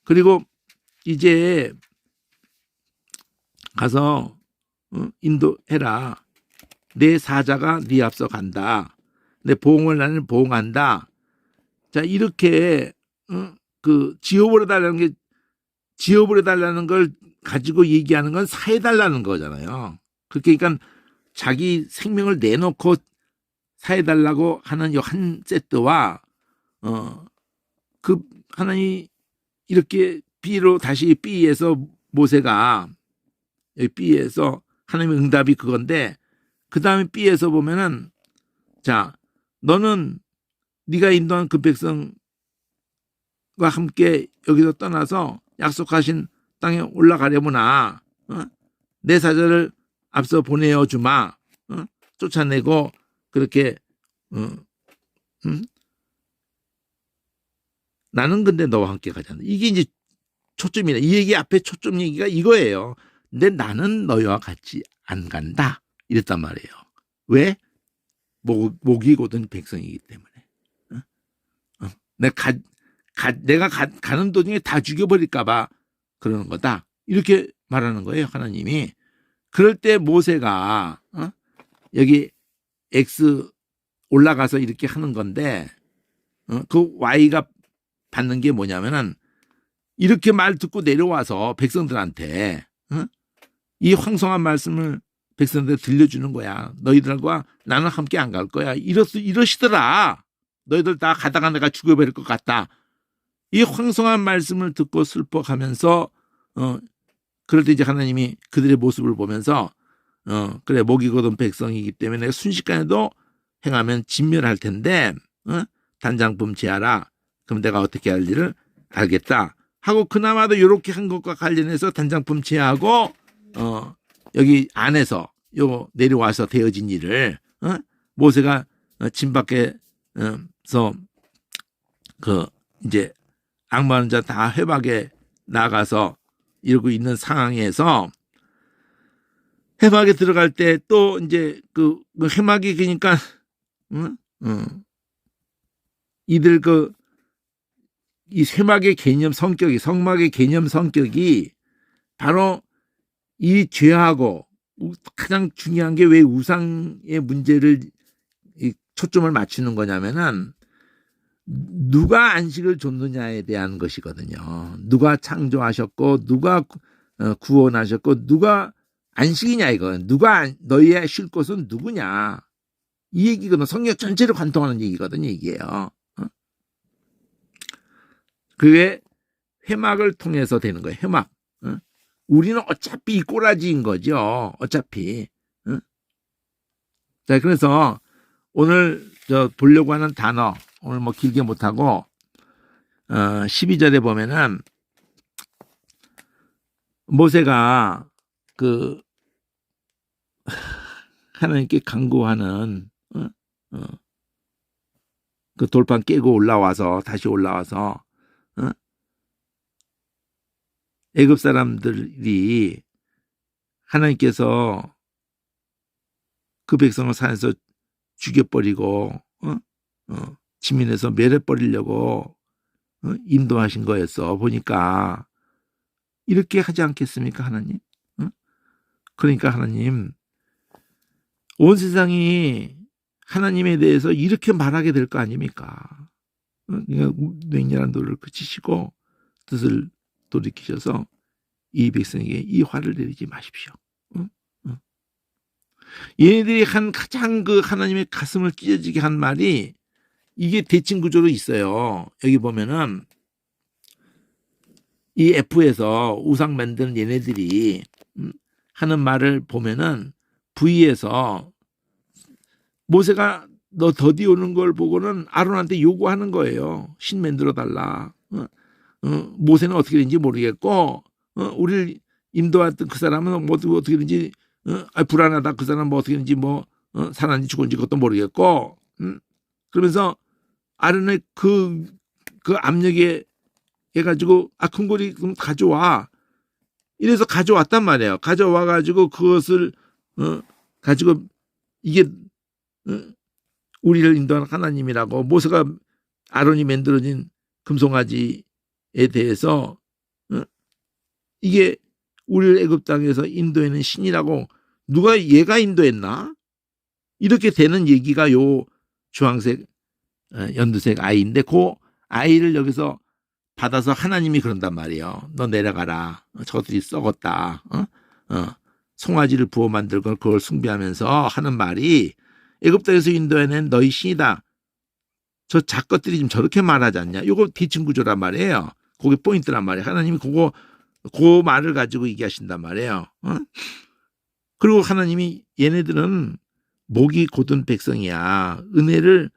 그리고 이제 가서 인도해라. 내 사자가 네 앞서 간다. 내 보응을 나는 보응한다. 자, 이렇게 그 지워버려 달라는 걸 가지고 얘기하는 건 사해 달라는 거잖아요. 그렇게 그러니까 자기 생명을 내놓고 사해 달라고 하는 이 한 세트와 그 하나님 이렇게 B로 다시 B에서 모세가 여기 B에서 하나님의 응답이 그건데 그 다음에 B에서 보면은 자 너는 네가 인도한 그 백성과 함께 여기서 떠나서 약속하신 땅에 올라가려무나 내 사자를 앞서 보내어 주마. 쫓아내고 그렇게 나는 근데 너와 함께 가잖아. 이게 이제 초점이다. 이 얘기 앞에 초점 얘기가 이거예요. 근데 나는 너희와 같이 안 간다. 이랬단 말이에요. 왜? 목이 곧은 백성이기 때문에. 내가 가는 도중에 다 죽여버릴까봐 그러는 거다. 이렇게 말하는 거예요, 하나님이. 그럴 때 모세가 여기 X 올라가서 이렇게 하는 건데 그 Y가 받는 게 뭐냐면은 이렇게 말 듣고 내려와서 백성들한테 이 황송한 말씀을 백성들한테 들려주는 거야. 너희들과 나는 함께 안 갈 거야. 이러시더라. 너희들 다 가다가 내가 죽여버릴 것 같다. 이 황송한 말씀을 듣고 슬퍼하면서 그럴 때 이제 하나님이 그들의 모습을 보면서 그래 목이 곧은 백성이기 때문에 내가 순식간에도 행하면 진멸할 텐데 단장품 제하라. 그럼 내가 어떻게 할지를 알겠다. 하고 그나마도 이렇게 한 것과 관련해서 단장품 제하고 여기 안에서 요 내려와서 되어진 일을 모세가 진 밖에서 그 이제 악마는 자 다 회박에 나가서 이러고 있는 상황에서 회막에 들어갈 때 또 이제 그 회막이 그러니까 이들 이 회막의 개념 성격이 성막의 개념 성격이 바로 이 죄하고 가장 중요한 게 왜 우상의 문제를 초점을 맞추는 거냐면은 누가 안식을 줬느냐에 대한 것이거든요. 누가 창조하셨고 누가 구원하셨고 누가 안식이냐 이거. 누가 너희의 쉴 곳은 누구냐. 이 얘기거든. 성경 전체를 관통하는 얘기거든요. 이게요. 그게 회막을 통해서 되는 거예요. 회막. 우리는 어차피 이 꼬라지인 거죠. 어차피. 자, 그래서 오늘 저 보려고 하는 단어, 오늘 뭐 길게 못하고 12절에 보면은 모세가 그 하나님께 간구하는 그 돌판 깨고 올라와서 다시 올라와서 애굽 사람들이 하나님께서 그 백성을 산에서 죽여버리고 지민에서 멸해버리려고 인도하신 거였어. 보니까 이렇게 하지 않겠습니까, 하나님? 그러니까 하나님, 온 세상이 하나님에 대해서 이렇게 말하게 될 거 아닙니까? 그러니까 맹렬한 노를 그치시고 뜻을 돌이키셔서 이 백성에게 이 화를 내리지 마십시오. 얘네들이 한 가장 그 하나님의 가슴을 찢어지게 한 말이 이게 대칭 구조로 있어요. 여기 보면은 이 F에서 우상 만드는 얘네들이 하는 말을 보면은 V에서 모세가 너 더디 오는 걸 보고는 아론한테 요구하는 거예요. 신 만들어 달라. 모세는 어떻게 된지 모르겠고 우리를 인도했던 그 사람은 뭐 어떻게 된지 불안하다. 그 사람 뭐 어떻게 된지 뭐 살았는지 죽었는지 그것도 모르겠고 그러면서 아론의 그 압력에 해가지고 큰 고리 좀 가져와. 이래서 가져왔단 말이에요. 가져와 가지고 그것을 가지고 이게 우리를 인도하는 하나님이라고 모세가 아론이 만들어진 금송아지에 대해서 이게 우리를 애굽 땅에서 인도하는 신이라고 누가 얘가 인도했나? 이렇게 되는 얘기가 요 주황색 연두색 아이인데 그 아이를 여기서 받아서 하나님이 그런단 말이에요. 너 내려가라. 저것들이 썩었다. 송아지를 부어 만들고 그걸 숭배하면서 하는 말이 애굽 땅에서 인도해낸 너희 신이다. 저 작것들이 지금 저렇게 말하지 않냐. 요거 뒤층 구조란 말이에요. 그게 포인트란 말이에요. 하나님이 그 말을 가지고 얘기하신단 말이에요. 그리고 하나님이 얘네들은 목이 곧은 백성이야. 은혜를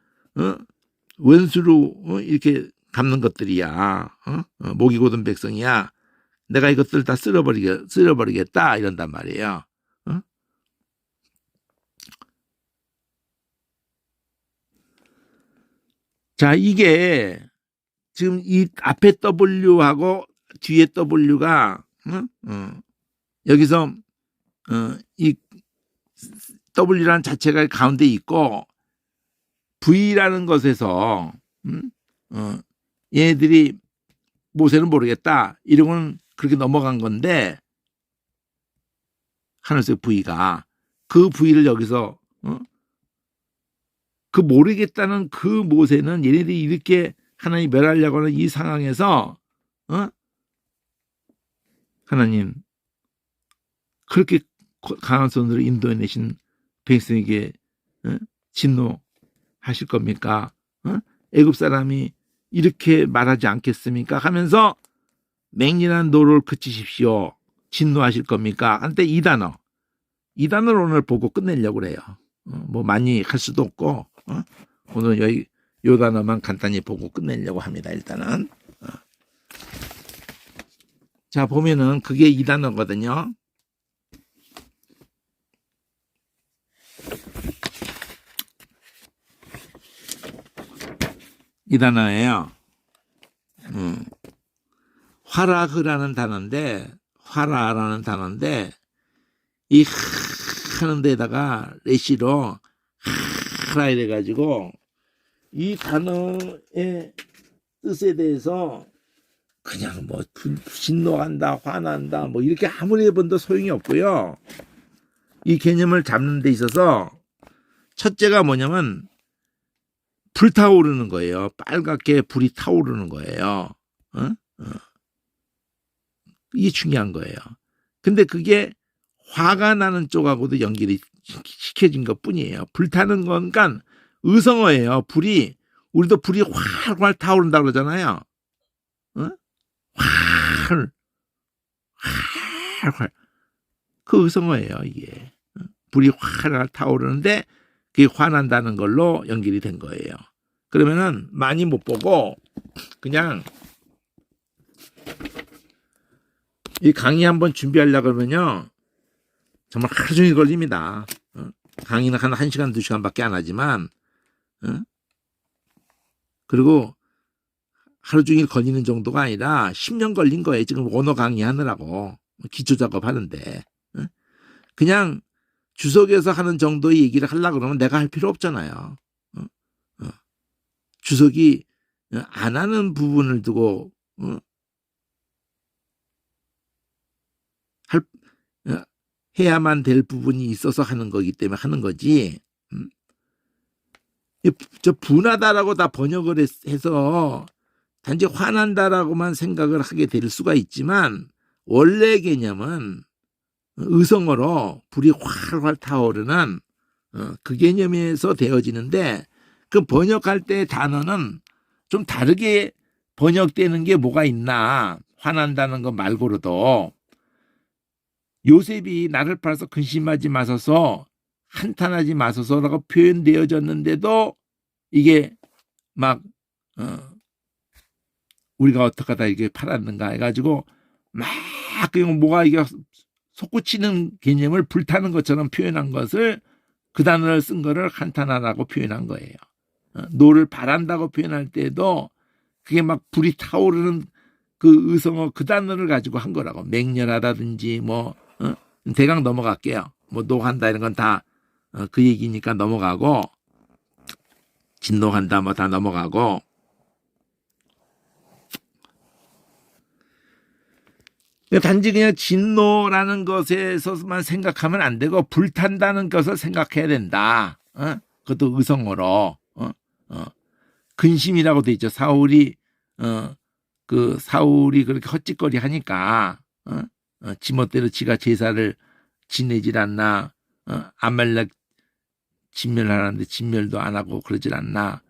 원수로 이렇게 갚는 것들이야. 목이 곧은 백성이야. 내가 이것들 다 쓸어버리겠다 이런단 말이에요. 자, 이게 지금 이 앞에 W하고 뒤에 W가 여기서 이 W라는 자체가 가운데 있고 V라는 것에서 얘네들이 모세는 모르겠다 이러고는 그렇게 넘어간 건데 하늘색 V가 그 V를 여기서 그 모르겠다는 그 모세는 얘네들이 이렇게 하나님 멸하려고 하는 이 상황에서 하나님 그렇게 강한 손으로 인도해내신 백성에게 진노하실 겁니까? 애굽 사람이 이렇게 말하지 않겠습니까? 하면서 맹렬한 노를 그치십시오. 진노하실 겁니까? 한때 이 단어를 오늘 보고 끝내려고 그래요. 뭐 많이 할 수도 없고 오늘 여기 요 단어만 간단히 보고 끝내려고 합니다. 일단은 자 보면은 그게 이 단어거든요. 이 단어예요. 화라흐라는 단어인데 이 하는 데다가 레시로 하라 이래가지고 이 단어의 뜻에 대해서 그냥 뭐 진노한다, 화난다, 뭐 이렇게 아무리 해본도 소용이 없고요. 이 개념을 잡는 데 있어서 첫째가 뭐냐면 불타오르는 거예요. 빨갛게 불이 타오르는 거예요. 이게 중요한 거예요. 근데 그게 화가 나는 쪽하고도 연결이 시켜진 것 뿐이에요. 불타는 건 그러니까 의성어예요. 우리도 불이 활활 타오른다 그러잖아요. 어? 활, 활활. 그 의성어예요, 이게. 불이 활활 타오르는데 그게 화난다는 걸로 연결이 된 거예요. 그러면은 많이 못 보고 그냥 이 강의 한번 준비하려고 그러면요. 정말 하루 종일 걸립니다. 강의는 한 1시간, 2시간밖에 안 하지만 그리고 하루 종일 걸리는 정도가 아니라 10년 걸린 거예요. 지금 언어 강의하느라고 기초 작업하는데 그냥 주석에서 하는 정도의 얘기를 하려고 그러면 내가 할 필요 없잖아요. 주석이 안 하는 부분을 두고 해야만 될 부분이 있어서 하는 거기 때문에 하는 거지. 저 분하다라고 다 번역을 해서 단지 화난다라고만 생각을 하게 될 수가 있지만 원래 개념은 의성어로 불이 활활 타오르는 그 개념에서 되어지는데 그 번역할 때 단어는 좀 다르게 번역되는 게 뭐가 있나. 화난다는 거 말고도 요셉이 나를 팔아서 근심하지 마소서 한탄하지 마소서라고 표현되어졌는데도 이게 막 우리가 어떻게 하다 이게 팔았는가 해가지고 막 그냥 뭐가 이게 솟구치는 개념을 불타는 것처럼 표현한 것을 그 단어를 쓴 거를 한탄하라고 표현한 거예요. 노를 바란다고 표현할 때도 그게 막 불이 타오르는 그 의성어 그 단어를 가지고 한 거라고. 맹렬하다든지 뭐 대강 넘어갈게요. 뭐 노한다 이런 건 다 그 얘기니까 넘어가고 진노한다 뭐 다 넘어가고 단지 그냥 진노라는 것에서만 생각하면 안 되고 불탄다는 것을 생각해야 된다. 그것도 의성어로 근심이라고 돼 있죠. 사울이 그렇게 헛짓거리 하니까 지멋대로 지가 제사를 지내질 않나. 아말렉 진멸하는데 진멸도 안 하고 그러질 않나.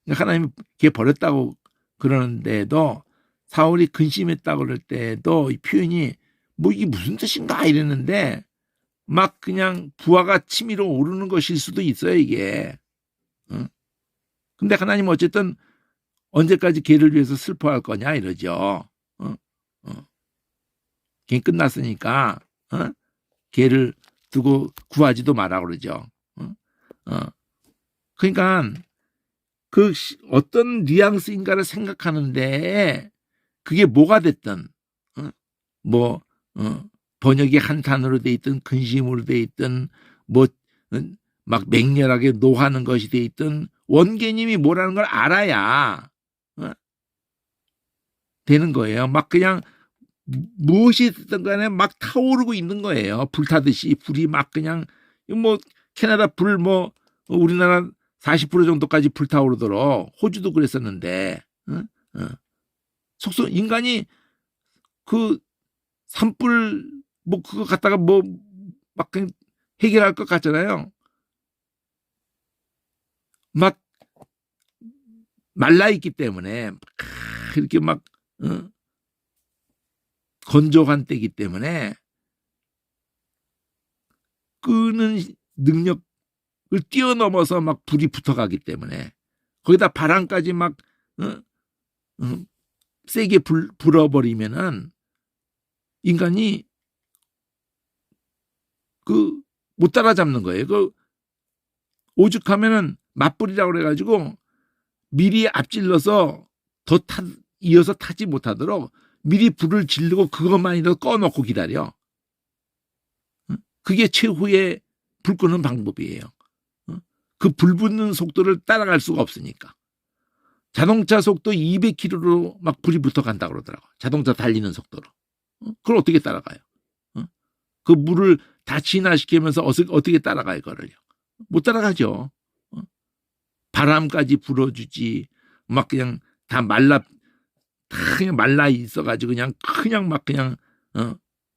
하나님이 걔 버렸다고 그러는데도 사울이 근심했다고 그럴 때도 이 표현이 뭐 이게 무슨 뜻인가 이랬는데 막 그냥 부하가 치밀어 오르는 것일 수도 있어요 이게. 근데 하나님은 어쨌든 언제까지 걔를 위해서 슬퍼할 거냐 이러죠. 걔 끝났으니까 걔를 두고 구하지도 마라 그러죠. 그러니까 그 어떤 뉘앙스인가를 생각하는데 그게 뭐가 됐든 뭐 번역이 한탄으로 돼 있든 근심으로 돼 있든 뭐 막 맹렬하게 노하는 것이 돼 있든 원개념이 뭐라는 걸 알아야 되는 거예요. 막 그냥 무엇이 됐든 간에 막 타오르고 있는 거예요. 불타듯이 불이 막 그냥 뭐 캐나다 불 뭐 우리나라 40% 정도까지 불타오르도록 호주도 그랬었는데 속소 인간이 그 산불 뭐 그거 갖다가 뭐 막 그냥 해결할 것 같잖아요. 막 말라 있기 때문에 이렇게 막 건조한 때이기 때문에 끄는 능력을 뛰어넘어서 막 불이 붙어가기 때문에 거기다 바람까지 막 세게 불어버리면은 인간이 그 못 따라잡는 거예요. 그 오죽하면은 맞불이라고 그래가지고 미리 앞질러서 더 이어서 타지 못하도록 미리 불을 지르고 그것만이라도 꺼놓고 기다려. 그게 최후의 불 끄는 방법이에요. 그 불 붙는 속도를 따라갈 수가 없으니까. 자동차 속도 200km로 막 불이 붙어간다고 그러더라고. 자동차 달리는 속도로. 그걸 어떻게 따라가요? 그 물을 다 진화시키면서 어떻게 따라가요, 그거를요? 못 따라가죠. 바람까지 불어주지. 막 그냥 다 그냥 말라 있어가지고 그냥 막 그냥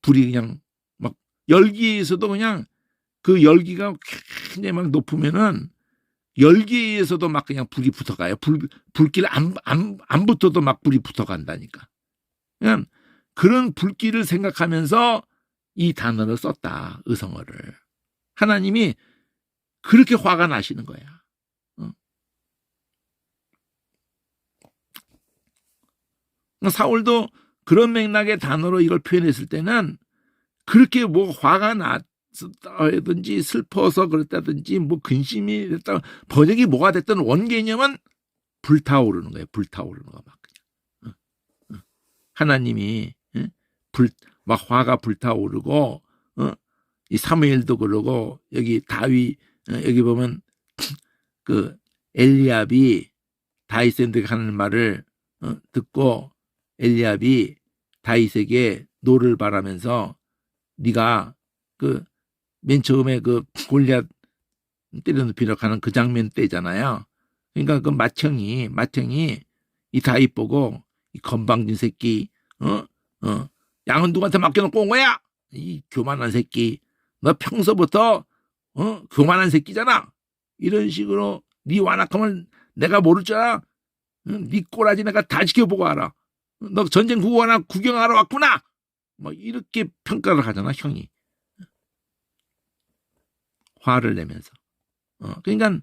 불이 그냥 막 열기에서도 그냥 그 열기가 굉장히 막 높으면은 열기에서도 막 그냥 불이 붙어가요. 불길 안 붙어도 막 불이 붙어간다니까. 그냥 그런 불길을 생각하면서 이 단어를 썼다. 의성어를. 하나님이 그렇게 화가 나시는 거야. 사울도 그런 맥락의 단어로 이걸 표현했을 때는 그렇게 뭐 화가 났다든지 슬퍼서 그랬다든지 뭐 근심이 됐다 번역이 뭐가 됐든 원개념은 불타오르는 거예요. 불타오르는 거 막 그냥. 하나님이 막 화가 불타오르고 이 사무엘도 그러고 여기 다윗 여기 보면 그 엘리압이 다윗에게 하는 말을 듣고 엘리압이 다윗에게 노를 바라면서 네가 그 맨 처음에 그 골리앗 때려눕히려고 하는 그 장면 때잖아요. 그러니까 그 맏형이 이 다윗 보고 이 건방진 새끼 양은 누구한테 맡겨놓고 온 거야? 이 교만한 새끼. 너 평소부터 교만한 새끼잖아. 이런 식으로 네 완악함을 내가 모를 줄 알아? 네 꼬라지 내가 다 지켜보고 알아. 너 전쟁 구경하러 왔구나. 뭐 이렇게 평가를 하잖아 형이. 화를 내면서. 그러니까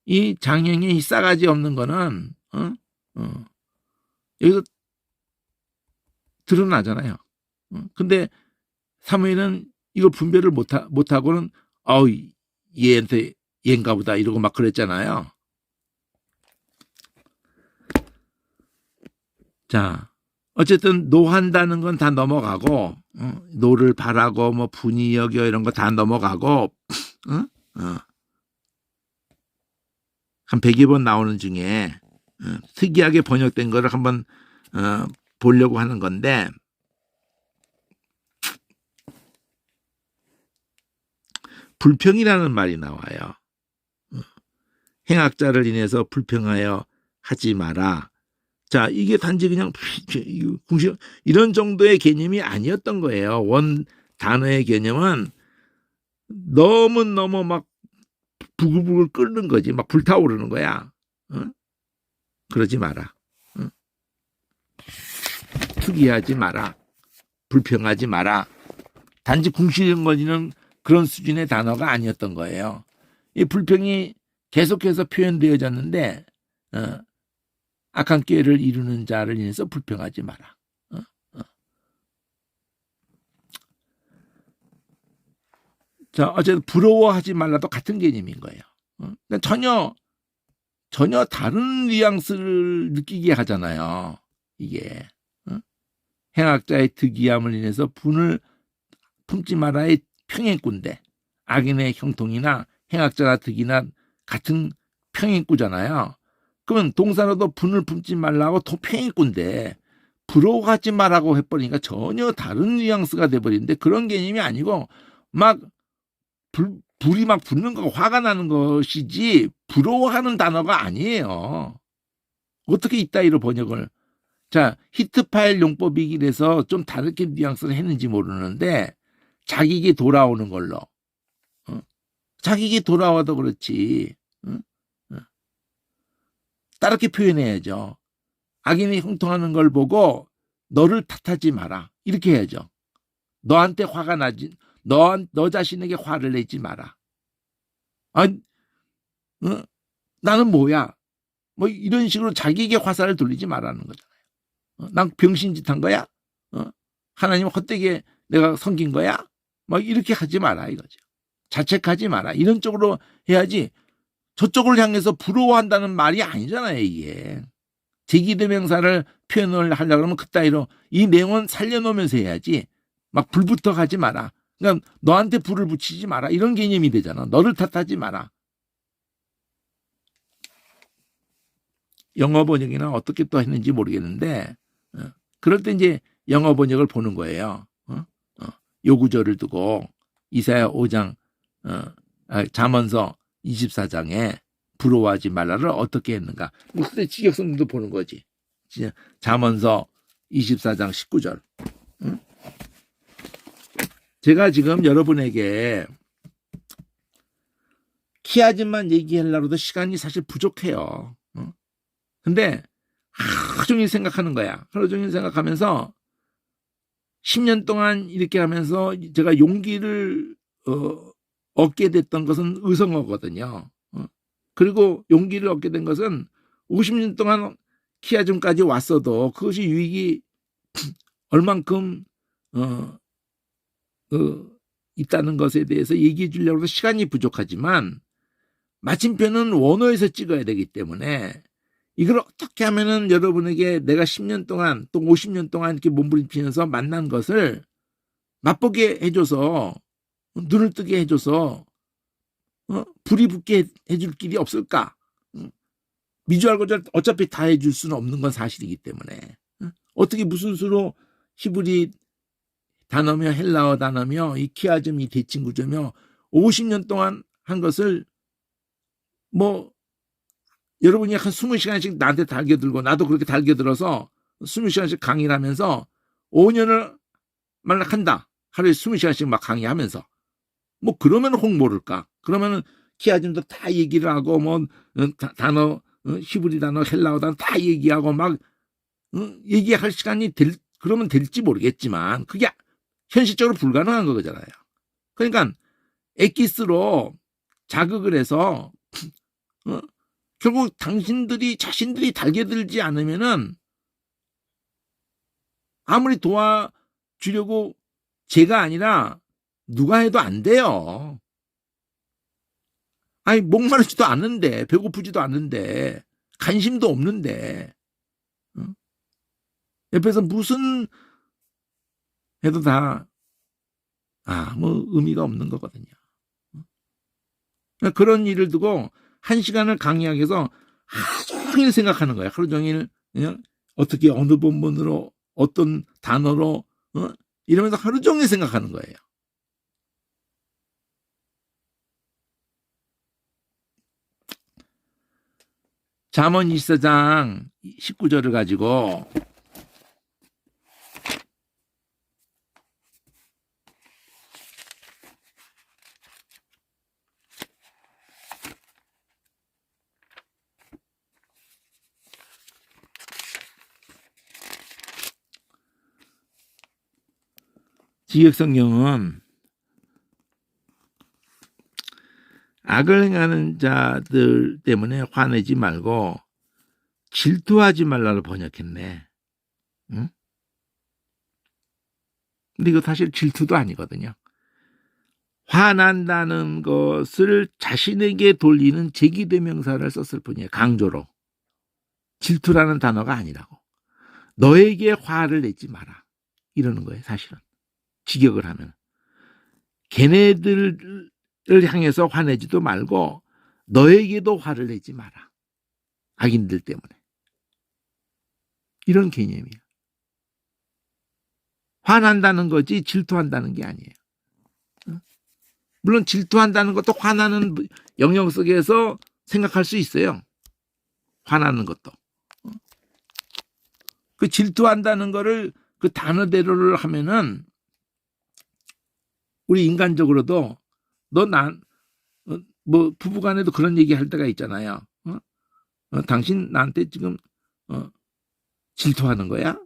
이 장형의 이 싸가지 없는 거는 여기서 드러나잖아요. 근데 사무엘은 이걸 분별을 못하고는 얘인가 보다 이러고 막 그랬잖아요. 자, 어쨌든 노한다는 건 다 넘어가고 노를 바라고 뭐 분이 여겨 이런 거 다 넘어가고 한 100여 번 나오는 중에 특이하게 번역된 거를 한번 보려고 하는 건데 불평이라는 말이 나와요. 행악자를 인해서 불평하여 하지 마라. 자, 이게 단지 그냥 이런 정도의 개념이 아니었던 거예요. 원 단어의 개념은 너무너무 막 부글부글 끓는 거지. 막 불타오르는 거야. 그러지 마라. 투기하지 마라. 불평하지 마라. 단지 궁시렁거리는 그런 수준의 단어가 아니었던 거예요. 이 불평이 계속해서 표현되어졌는데 악한 꾀를 이루는 자를 인해서 불평하지 마라. 자, 어쨌든 부러워하지 말라도 같은 개념인 거예요. 그러니까 전혀 다른 뉘앙스를 느끼게 하잖아요. 이게 행악자의 특이함을 인해서 분을 품지 마라의 평행꾼데 악인의 형통이나 행악자나 득이나 같은 평행꾸잖아요. 그러면 동사로도 분을 품지 말라고 평행꾼데 부러워하지 말라고 해버리니까 전혀 다른 뉘앙스가 돼버리는데 그런 개념이 아니고 막 불이 막 붙는 거 화가 나는 것이지 부러워하는 단어가 아니에요. 어떻게 이따위로 번역을 자 히트 파일 용법이기래서 좀 다르게 뉘앙스를 했는지 모르는데 자기에게 돌아오는 걸로 자기에게 돌아와도 그렇지 다르게 표현해야죠. 악인이 형통하는 걸 보고 너를 탓하지 마라 이렇게 해야죠. 너한테 화가 나지 너 자신에게 화를 내지 마라. 나는 뭐야? 뭐 이런 식으로 자기에게 화살을 돌리지 말라는 거잖아요. 난 병신짓 한 거야? 하나님 헛되게 내가 섬긴 거야? 뭐 이렇게 하지 마라 이거죠. 자책하지 마라. 이런 쪽으로 해야지 저쪽을 향해서 부러워한다는 말이 아니잖아요. 이게. 제기대명사를 표현을 하려고 하면 그따위로 이 내용은 살려놓으면서 해야지 막 불부터 가지 마라. 그러니까 너한테 불을 붙이지 마라. 이런 개념이 되잖아. 너를 탓하지 마라. 영어 번역이나 어떻게 또 했는지 모르겠는데 그럴 때 이제 영어 번역을 보는 거예요. 요 구절을 두고 이사야 5장 잠언서 24장에 부러워하지 말라를 어떻게 했는가. 그때 직역성도 보는 거지. 잠언서 24장 19절. 제가 지금 여러분에게 키아즘만 얘기하려고도 시간이 사실 부족해요. 근데 하루 종일 생각하는 거야. 하루 종일 생각하면서 10년 동안 이렇게 하면서 제가 용기를 얻게 됐던 것은 의성어거든요. 그리고 용기를 얻게 된 것은 50년 동안 키아즘까지 왔어도 그것이 유익이 얼만큼 있다는 것에 대해서 얘기해 주려고 해서 시간이 부족하지만 마침표는 원어에서 찍어야 되기 때문에 이걸 어떻게 하면은 여러분에게 내가 10년 동안 또 50년 동안 이렇게 몸부림치면서 만난 것을 맛보게 해줘서 눈을 뜨게 해줘서 불이 붙게 해줄 길이 없을까? 미주알고자 어차피 다 해줄 수는 없는 건 사실이기 때문에 어떻게 무슨 수로 히브리 단어며 헬라어 단어며 이 키아즘 이 대칭 구조며 50년 동안 한 것을 뭐 여러분이 한 20시간씩 나한테 달겨들고 나도 그렇게 달겨들어서 20시간씩 강의를 하면서 5년을 만약 한다. 하루에 20시간씩 막 강의하면서 뭐 그러면 혹 모를까? 그러면은 키아즘도 다 얘기를 하고 뭐 단어 히브리 단어 헬라어 단어 다 얘기하고 막 얘기할 시간이 그러면 될지 모르겠지만 그게 현실적으로 불가능한 거잖아요. 그러니까 엑기스로 자극을 해서 결국 당신들이 자신들이 달겨들지 않으면은 아무리 도와주려고 제가 아니라 누가 해도 안 돼요. 아니 목마르지도 않는데 배고프지도 않는데 관심도 없는데 옆에서 무슨 해도 다 아무 의미가 없는 거거든요. 그런 일을 두고 1시간을 강의하기 위해서 하루 종일 생각하는 거예요. 하루 종일 그냥 어떻게 어느 본문으로 어떤 단어로 이러면서 하루 종일 생각하는 거예요. 잠언 24장 19절을 가지고 지역성경은 악을 행하는 자들 때문에 화내지 말고 질투하지 말라로 번역했네. 응? 근데 이거 사실 질투도 아니거든요. 화난다는 것을 자신에게 돌리는 제기대명사를 썼을 뿐이에요. 강조로. 질투라는 단어가 아니라고. 너에게 화를 내지 마라. 이러는 거예요. 사실은. 직역을 하면. 걔네들을 향해서 화내지도 말고 너에게도 화를 내지 마라. 악인들 때문에. 이런 개념이에요. 화난다는 거지 질투한다는 게 아니에요. 물론 질투한다는 것도 화나는 영역 속에서 생각할 수 있어요. 화나는 것도. 그 질투한다는 거를 그 단어대로를 하면은 우리 인간적으로도 뭐 부부간에도 그런 얘기 할 때가 있잖아요. 당신 나한테 지금 질투하는 거야?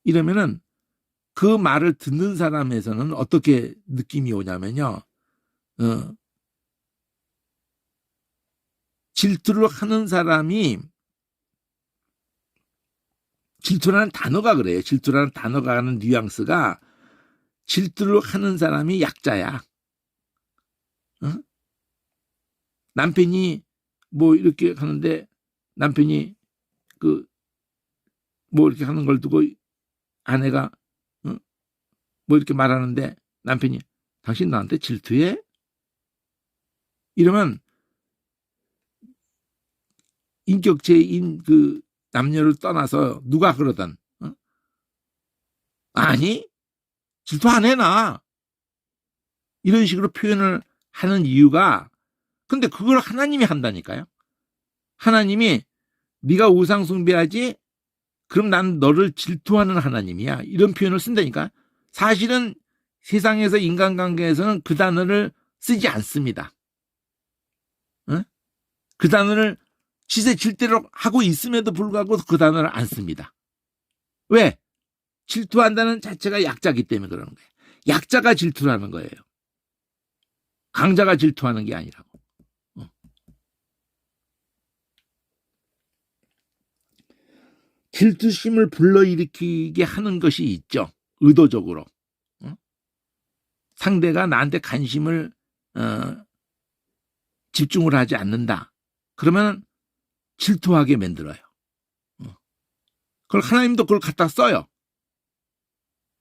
이러면은 그 말을 듣는 사람에서는 어떻게 느낌이 오냐면요. 질투를 하는 사람이 질투라는 단어가 그래요. 질투라는 단어가 하는 뉘앙스가 질투를 하는 사람이 약자야. 남편이 뭐 이렇게 하는데 남편이 뭐 이렇게 하는 걸 두고 아내가 뭐 이렇게 말하는데 남편이 당신 나한테 질투해? 이러면 인격체인 그 남녀를 떠나서 누가 그러든 아니 질투 안 해 나 이런 식으로 표현을 하는 이유가 근데 그걸 하나님이 한다니까요. 하나님이 네가 우상 숭배하지 그럼 난 너를 질투하는 하나님이야 이런 표현을 쓴다니까. 사실은 세상에서 인간관계에서는 그 단어를 쓰지 않습니다. 어? 그 단어를 지대로 하고 있음에도 불구하고 그 단어를 안 씁니다. 왜? 질투한다는 자체가 약자기 때문에 그러는 거예요. 약자가 질투하는 거예요. 강자가 질투하는 게 아니라고. 질투심을 불러일으키게 하는 것이 있죠. 의도적으로. 상대가 나한테 관심을 집중을 하지 않는다. 그러면 질투하게 만들어요. 그걸 하나님도 그걸 갖다 써요.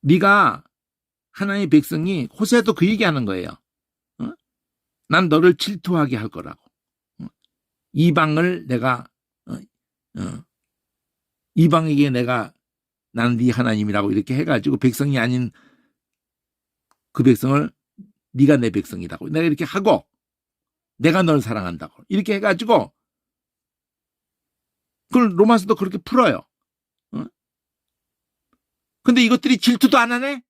네가 하나님의 백성이 호세아도 그 얘기하는 거예요. 난 너를 질투하게 할 거라고. 이방을 내가 이방에게 내가 나는 네 하나님이라고 이렇게 해가지고 백성이 아닌 그 백성을 네가 내 백성이라고 내가 이렇게 하고 내가 널 사랑한다고 이렇게 해가지고 그걸 로마서도 그렇게 풀어요. 근데 이것들이 질투도 안 하네?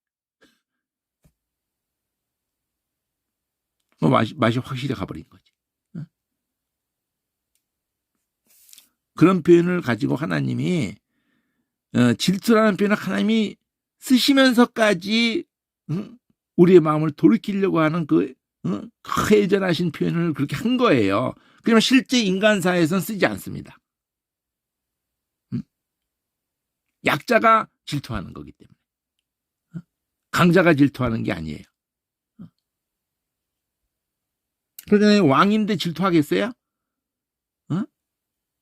맛이 확실히 가버린 거지. 그런 표현을 가지고 하나님이 질투라는 표현을 하나님이 쓰시면서까지 우리의 마음을 돌이키려고 하는 그 회전하신 표현을 그렇게 한 거예요. 그러면 실제 인간사에서는 쓰지 않습니다. 약자가 질투하는 거기 때문에. 강자가 질투하는 게 아니에요. 그러잖아요. 왕인데 질투하겠어요?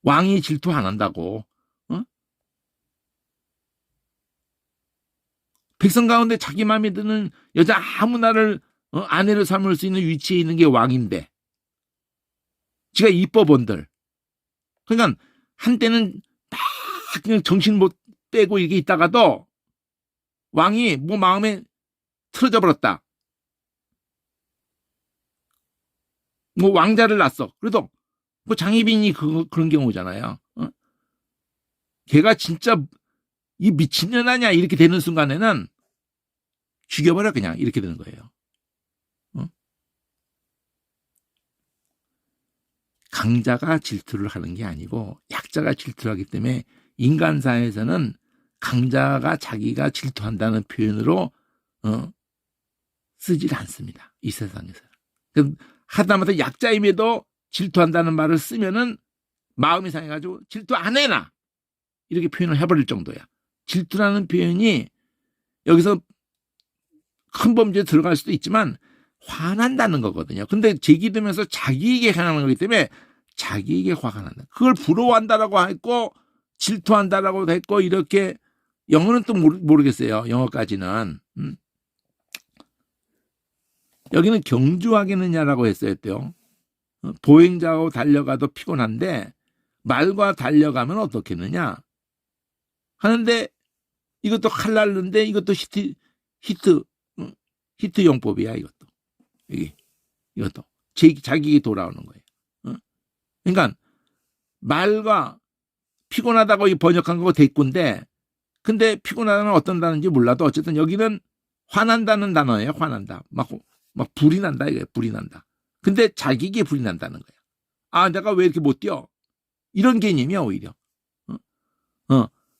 왕이 질투 안 한다고. 백성 가운데 자기 마음에 드는 여자 아무나를 아내로 삼을 수 있는 위치에 있는 게 왕인데 지가 이뻐 본들. 그러니까 한때는 막 그냥 정신 못 빼고 이렇게 있다가도 왕이 뭐 마음에 틀어져 버렸다. 뭐 왕자를 낳았어. 그래도 뭐 장희빈이 그런 경우잖아요. 걔가 진짜 이 미친년 아니야 이렇게 되는 순간에는 죽여버려 그냥 이렇게 되는 거예요. 강자가 질투를 하는 게 아니고 약자가 질투를 하기 때문에 인간사에서는 강자가 자기가 질투한다는 표현으로 쓰질 않습니다. 이 세상에서. 하다못해 약자임에도 질투한다는 말을 쓰면은 마음이 상해가지고 질투 안 해나 이렇게 표현을 해버릴 정도야. 질투라는 표현이 여기서 큰 범죄에 들어갈 수도 있지만 화난다는 거거든요. 근데 제기되면서 자기에게 향하는 거기 때문에 자기에게 화가 난다. 그걸 부러워한다라고 했고 질투한다라고 했고 이렇게 영어는 또 모르겠어요. 영어까지는. 여기는 경주하겠느냐라고 했어요. 또 보행자하고 달려가도 피곤한데 말과 달려가면 어떻겠느냐 하는데 이것도 칼날른데 이것도 히트 용법이야. 이것도 이것도 자기에게 돌아오는 거예요. 그러니까 말과 피곤하다고 번역한 거고 대꾸인데 근데 피곤하다는 어떤 단어인지 몰라도 어쨌든 여기는 화난다는 단어예요. 화난다. 막 불이 난다 이거예요. 불이 난다. 근데 자기에게 불이 난다는 거야. 아 내가 왜 이렇게 못 뛰어? 이런 개념이야 오히려.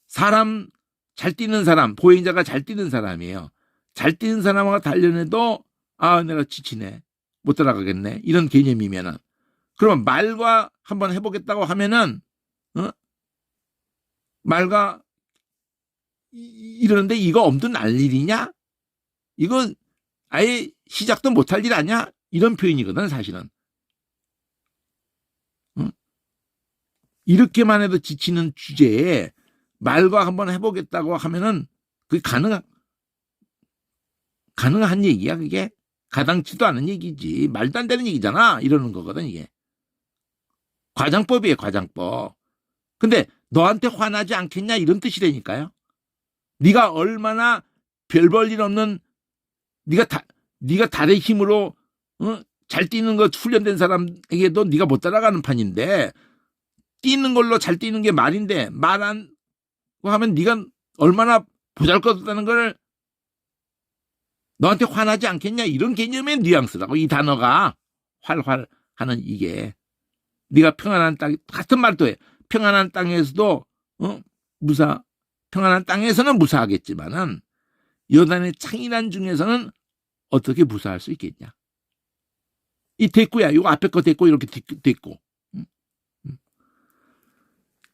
사람 잘 뛰는 사람 보행자가 잘 뛰는 사람이에요. 잘 뛰는 사람하고 단련해도 아 내가 지치네 못 따라가겠네 이런 개념이면은 그러면 말과 한번 해보겠다고 하면은 말과 이러는데 이거 엄두는 날 일이냐? 이거 아예 시작도 못할 일 아니야? 이런 표현이거든 사실은. 이렇게만 해도 지치는 주제에 말과 한번 해보겠다고 하면은 그게 가능한 얘기야 그게? 가당치도 않은 얘기지. 말도 안 되는 얘기잖아. 이러는 거거든 이게. 과장법이에요 과장법. 근데 너한테 화나지 않겠냐 이런 뜻이라니까요. 네가 얼마나 별 볼 일 없는 네가 달의 힘으로 잘 뛰는 거 훈련된 사람에게도 네가 못 따라가는 판인데 뛰는 걸로 잘 뛰는 게 말인데 말 안 하면 네가 얼마나 보잘것없다는 걸 너한테 화나지 않겠냐? 이런 개념의 뉘앙스라고. 이 단어가 활활 하는 이게. 네가 평안한 땅, 같은 말도 해. 평안한 땅에서도 평안한 땅에서는 무사하겠지만은 요단의 창이난 중에서는 어떻게 무사할 수 있겠냐? 이 됐고야. 이거 앞에 거 됐고 이렇게 됐고.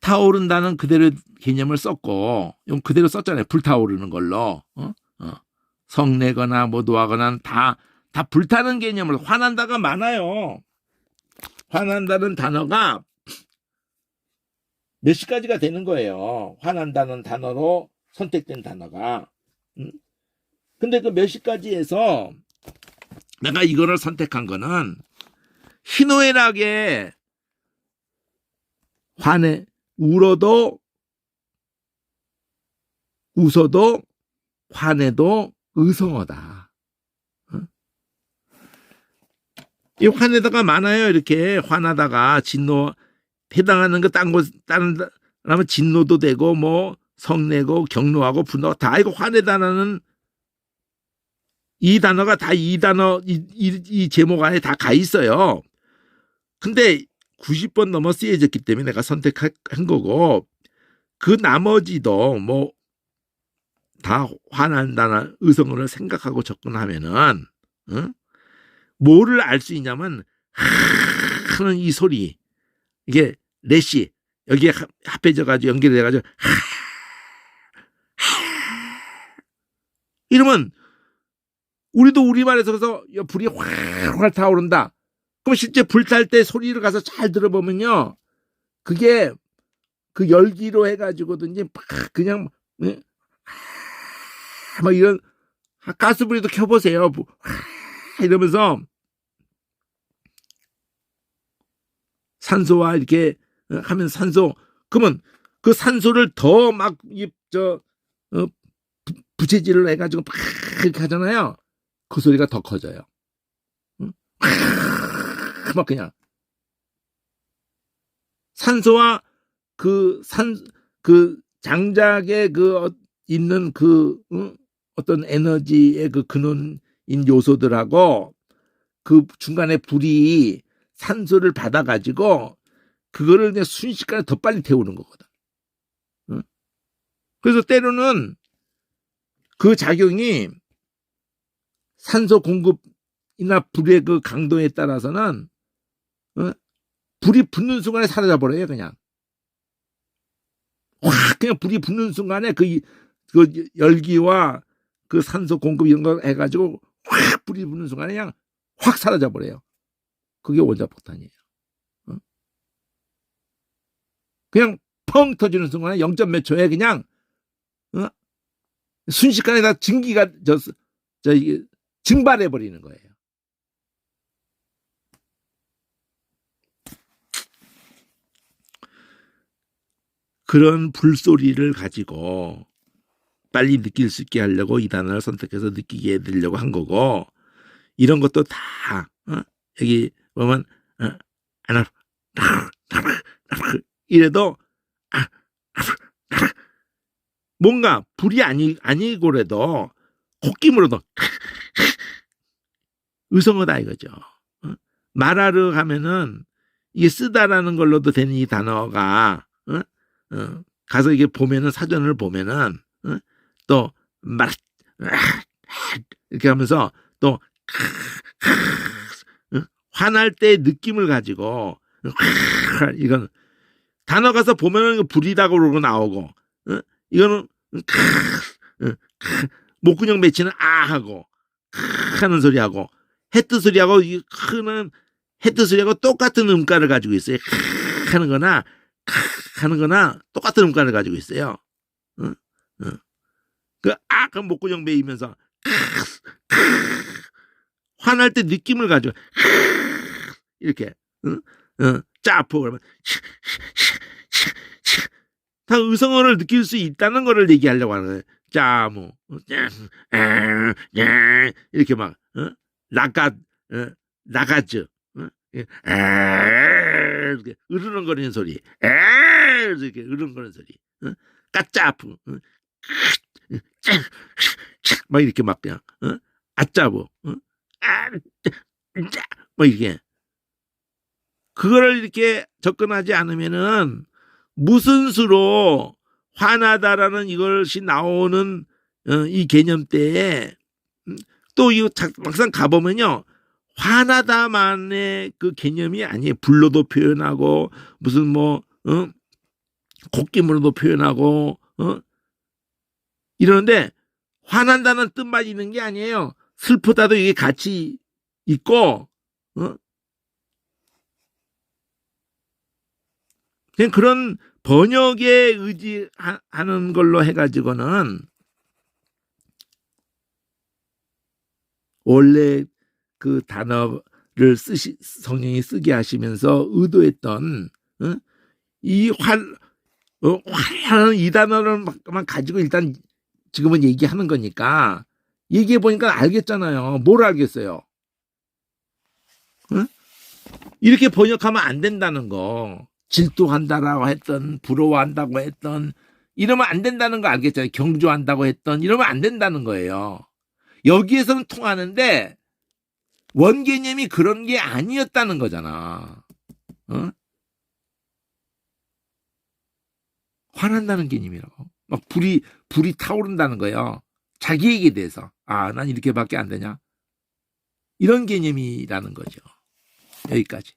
타오른다는 그대로 개념을 썼고, 이건 그대로 썼잖아요. 불타오르는 걸로. 성내거나 뭐 노하거나 다 불타는 개념으로. 화난다가 많아요. 화난다는 단어가 몇십 가지가 되는 거예요. 화난다는 단어로 선택된 단어가. 근데 그 몇십 가지에서 내가 이거를 선택한 거는 희노애락에 울어도 웃어도 화내도 의성어다. 이 화내다가 많아요. 이렇게 화나다가 진노 해당하는 거 다른 사람은 진노도 되고 뭐 성내고 경노하고 분노 다 이거 화내다는 이 단어가 다 이 단어 이 제목 안에 다 가 있어요. 근데 90번 넘어 쓰여졌기 때문에 내가 선택한 거고 그 나머지도 뭐 다 화난다는 의성어를 생각하고 접근하면은 뭐를 알 수 있냐면 하는 이 소리 이게 렛이 여기에 합해져가지고 연결돼가지고 이러면 우리도 우리말에서 그래서 불이 활활 타오른다. 그럼 실제 불탈 때 소리를 가서 잘 들어보면요, 그게 그 열기로 해가지고든지 그냥 막 이런 가스불이도 켜보세요. 이러면서 산소와 이렇게 하면 산소 그러면 그 산소를 더 막 부채질을 해가지고 막 이렇게 하잖아요. 그 소리가 더 커져요. 막 그냥 산소와 그 장작에 있는 어떤 에너지의 그 근원인 요소들하고 그 중간에 불이 산소를 받아가지고 그거를 그냥 순식간에 더 빨리 태우는 거거든. 그래서 때로는 그 작용이 산소 공급이나 불의 그 강도에 따라서는 불이 붙는 순간에 사라져 버려요. 그냥 확 그냥 불이 붙는 순간에 그 열기와 그 산소 공급 이런 거 해가지고 확 불이 붙는 순간에 그냥 확 사라져 버려요. 그게 원자폭탄이에요. 그냥 펑 터지는 순간에 0. 몇 초에 그냥 순식간에 다 증기가 증발해 버리는 거예요. 그런 불소리를 가지고 빨리 느낄 수 있게 하려고 이 단어를 선택해서 느끼게 해드리려고 한 거고, 이런 것도 다 여기 보면 이래도 뭔가 불이 아니고라도 콧김으로도 의성어다 이거죠. 말하러 하면은 이게 쓰다라는 걸로도 되는 이 단어가 가서 이게 보면은 사전을 보면은 또 말 이렇게 하면서 또 화날 때 느낌을 가지고 이건 단어 가서 보면은 불이라고 그러고 나오고 이거는 목근형 맺히는 아 하고 하는 소리하고 헤트 소리하고 이 크는 헤트 소리하고 똑같은 음가를 가지고 있어요. 하는 거나 똑같은 음가를 가지고 있어요. 그 목근형 매이면서 화날 때 느낌을 가지고 이렇게 짜포 그러면 다 의성어를 느낄 수 있다는 거를 얘기하려고 하는 거예요. 짜무 이렇게 막 라가즈 이렇게 으르렁거리는 소리 이렇게 으르렁거리는 소리 까짜프 막 이렇게 막 그냥 아짜고, 뭐 이렇게. 그거를 이렇게 접근하지 않으면은 무슨 수로 화나다라는 이것이 나오는 이 개념 때에 또 이거 막상 가보면요. 화나다만의 그 개념이 아니에요. 불로도 표현하고 무슨 뭐 콧김으로도 표현하고 이러는데 화난다는 뜻만 있는 게 아니에요. 슬프다도 이게 같이 있고 그냥 그런 번역에 의지하는 걸로 해가지고는 원래 그 단어를 성령이 쓰게 하시면서 의도했던 이 화라는 이 단어를만 가지고 일단 지금은 얘기하는 거니까 얘기해 보니까 알겠잖아요. 뭘 알겠어요? 이렇게 번역하면 안 된다는 거. 질투한다라고 했던, 부러워한다고 했던, 이러면 안 된다는 거 알겠잖아요. 경주한다고 했던, 이러면 안 된다는 거예요. 여기에서는 통하는데 원 개념이 그런 게 아니었다는 거잖아. 화난다는 개념이라고. 막 불이 타오른다는 거예요. 자기에게 대해서. 아, 난 이렇게밖에 안 되냐? 이런 개념이라는 거죠. 여기까지.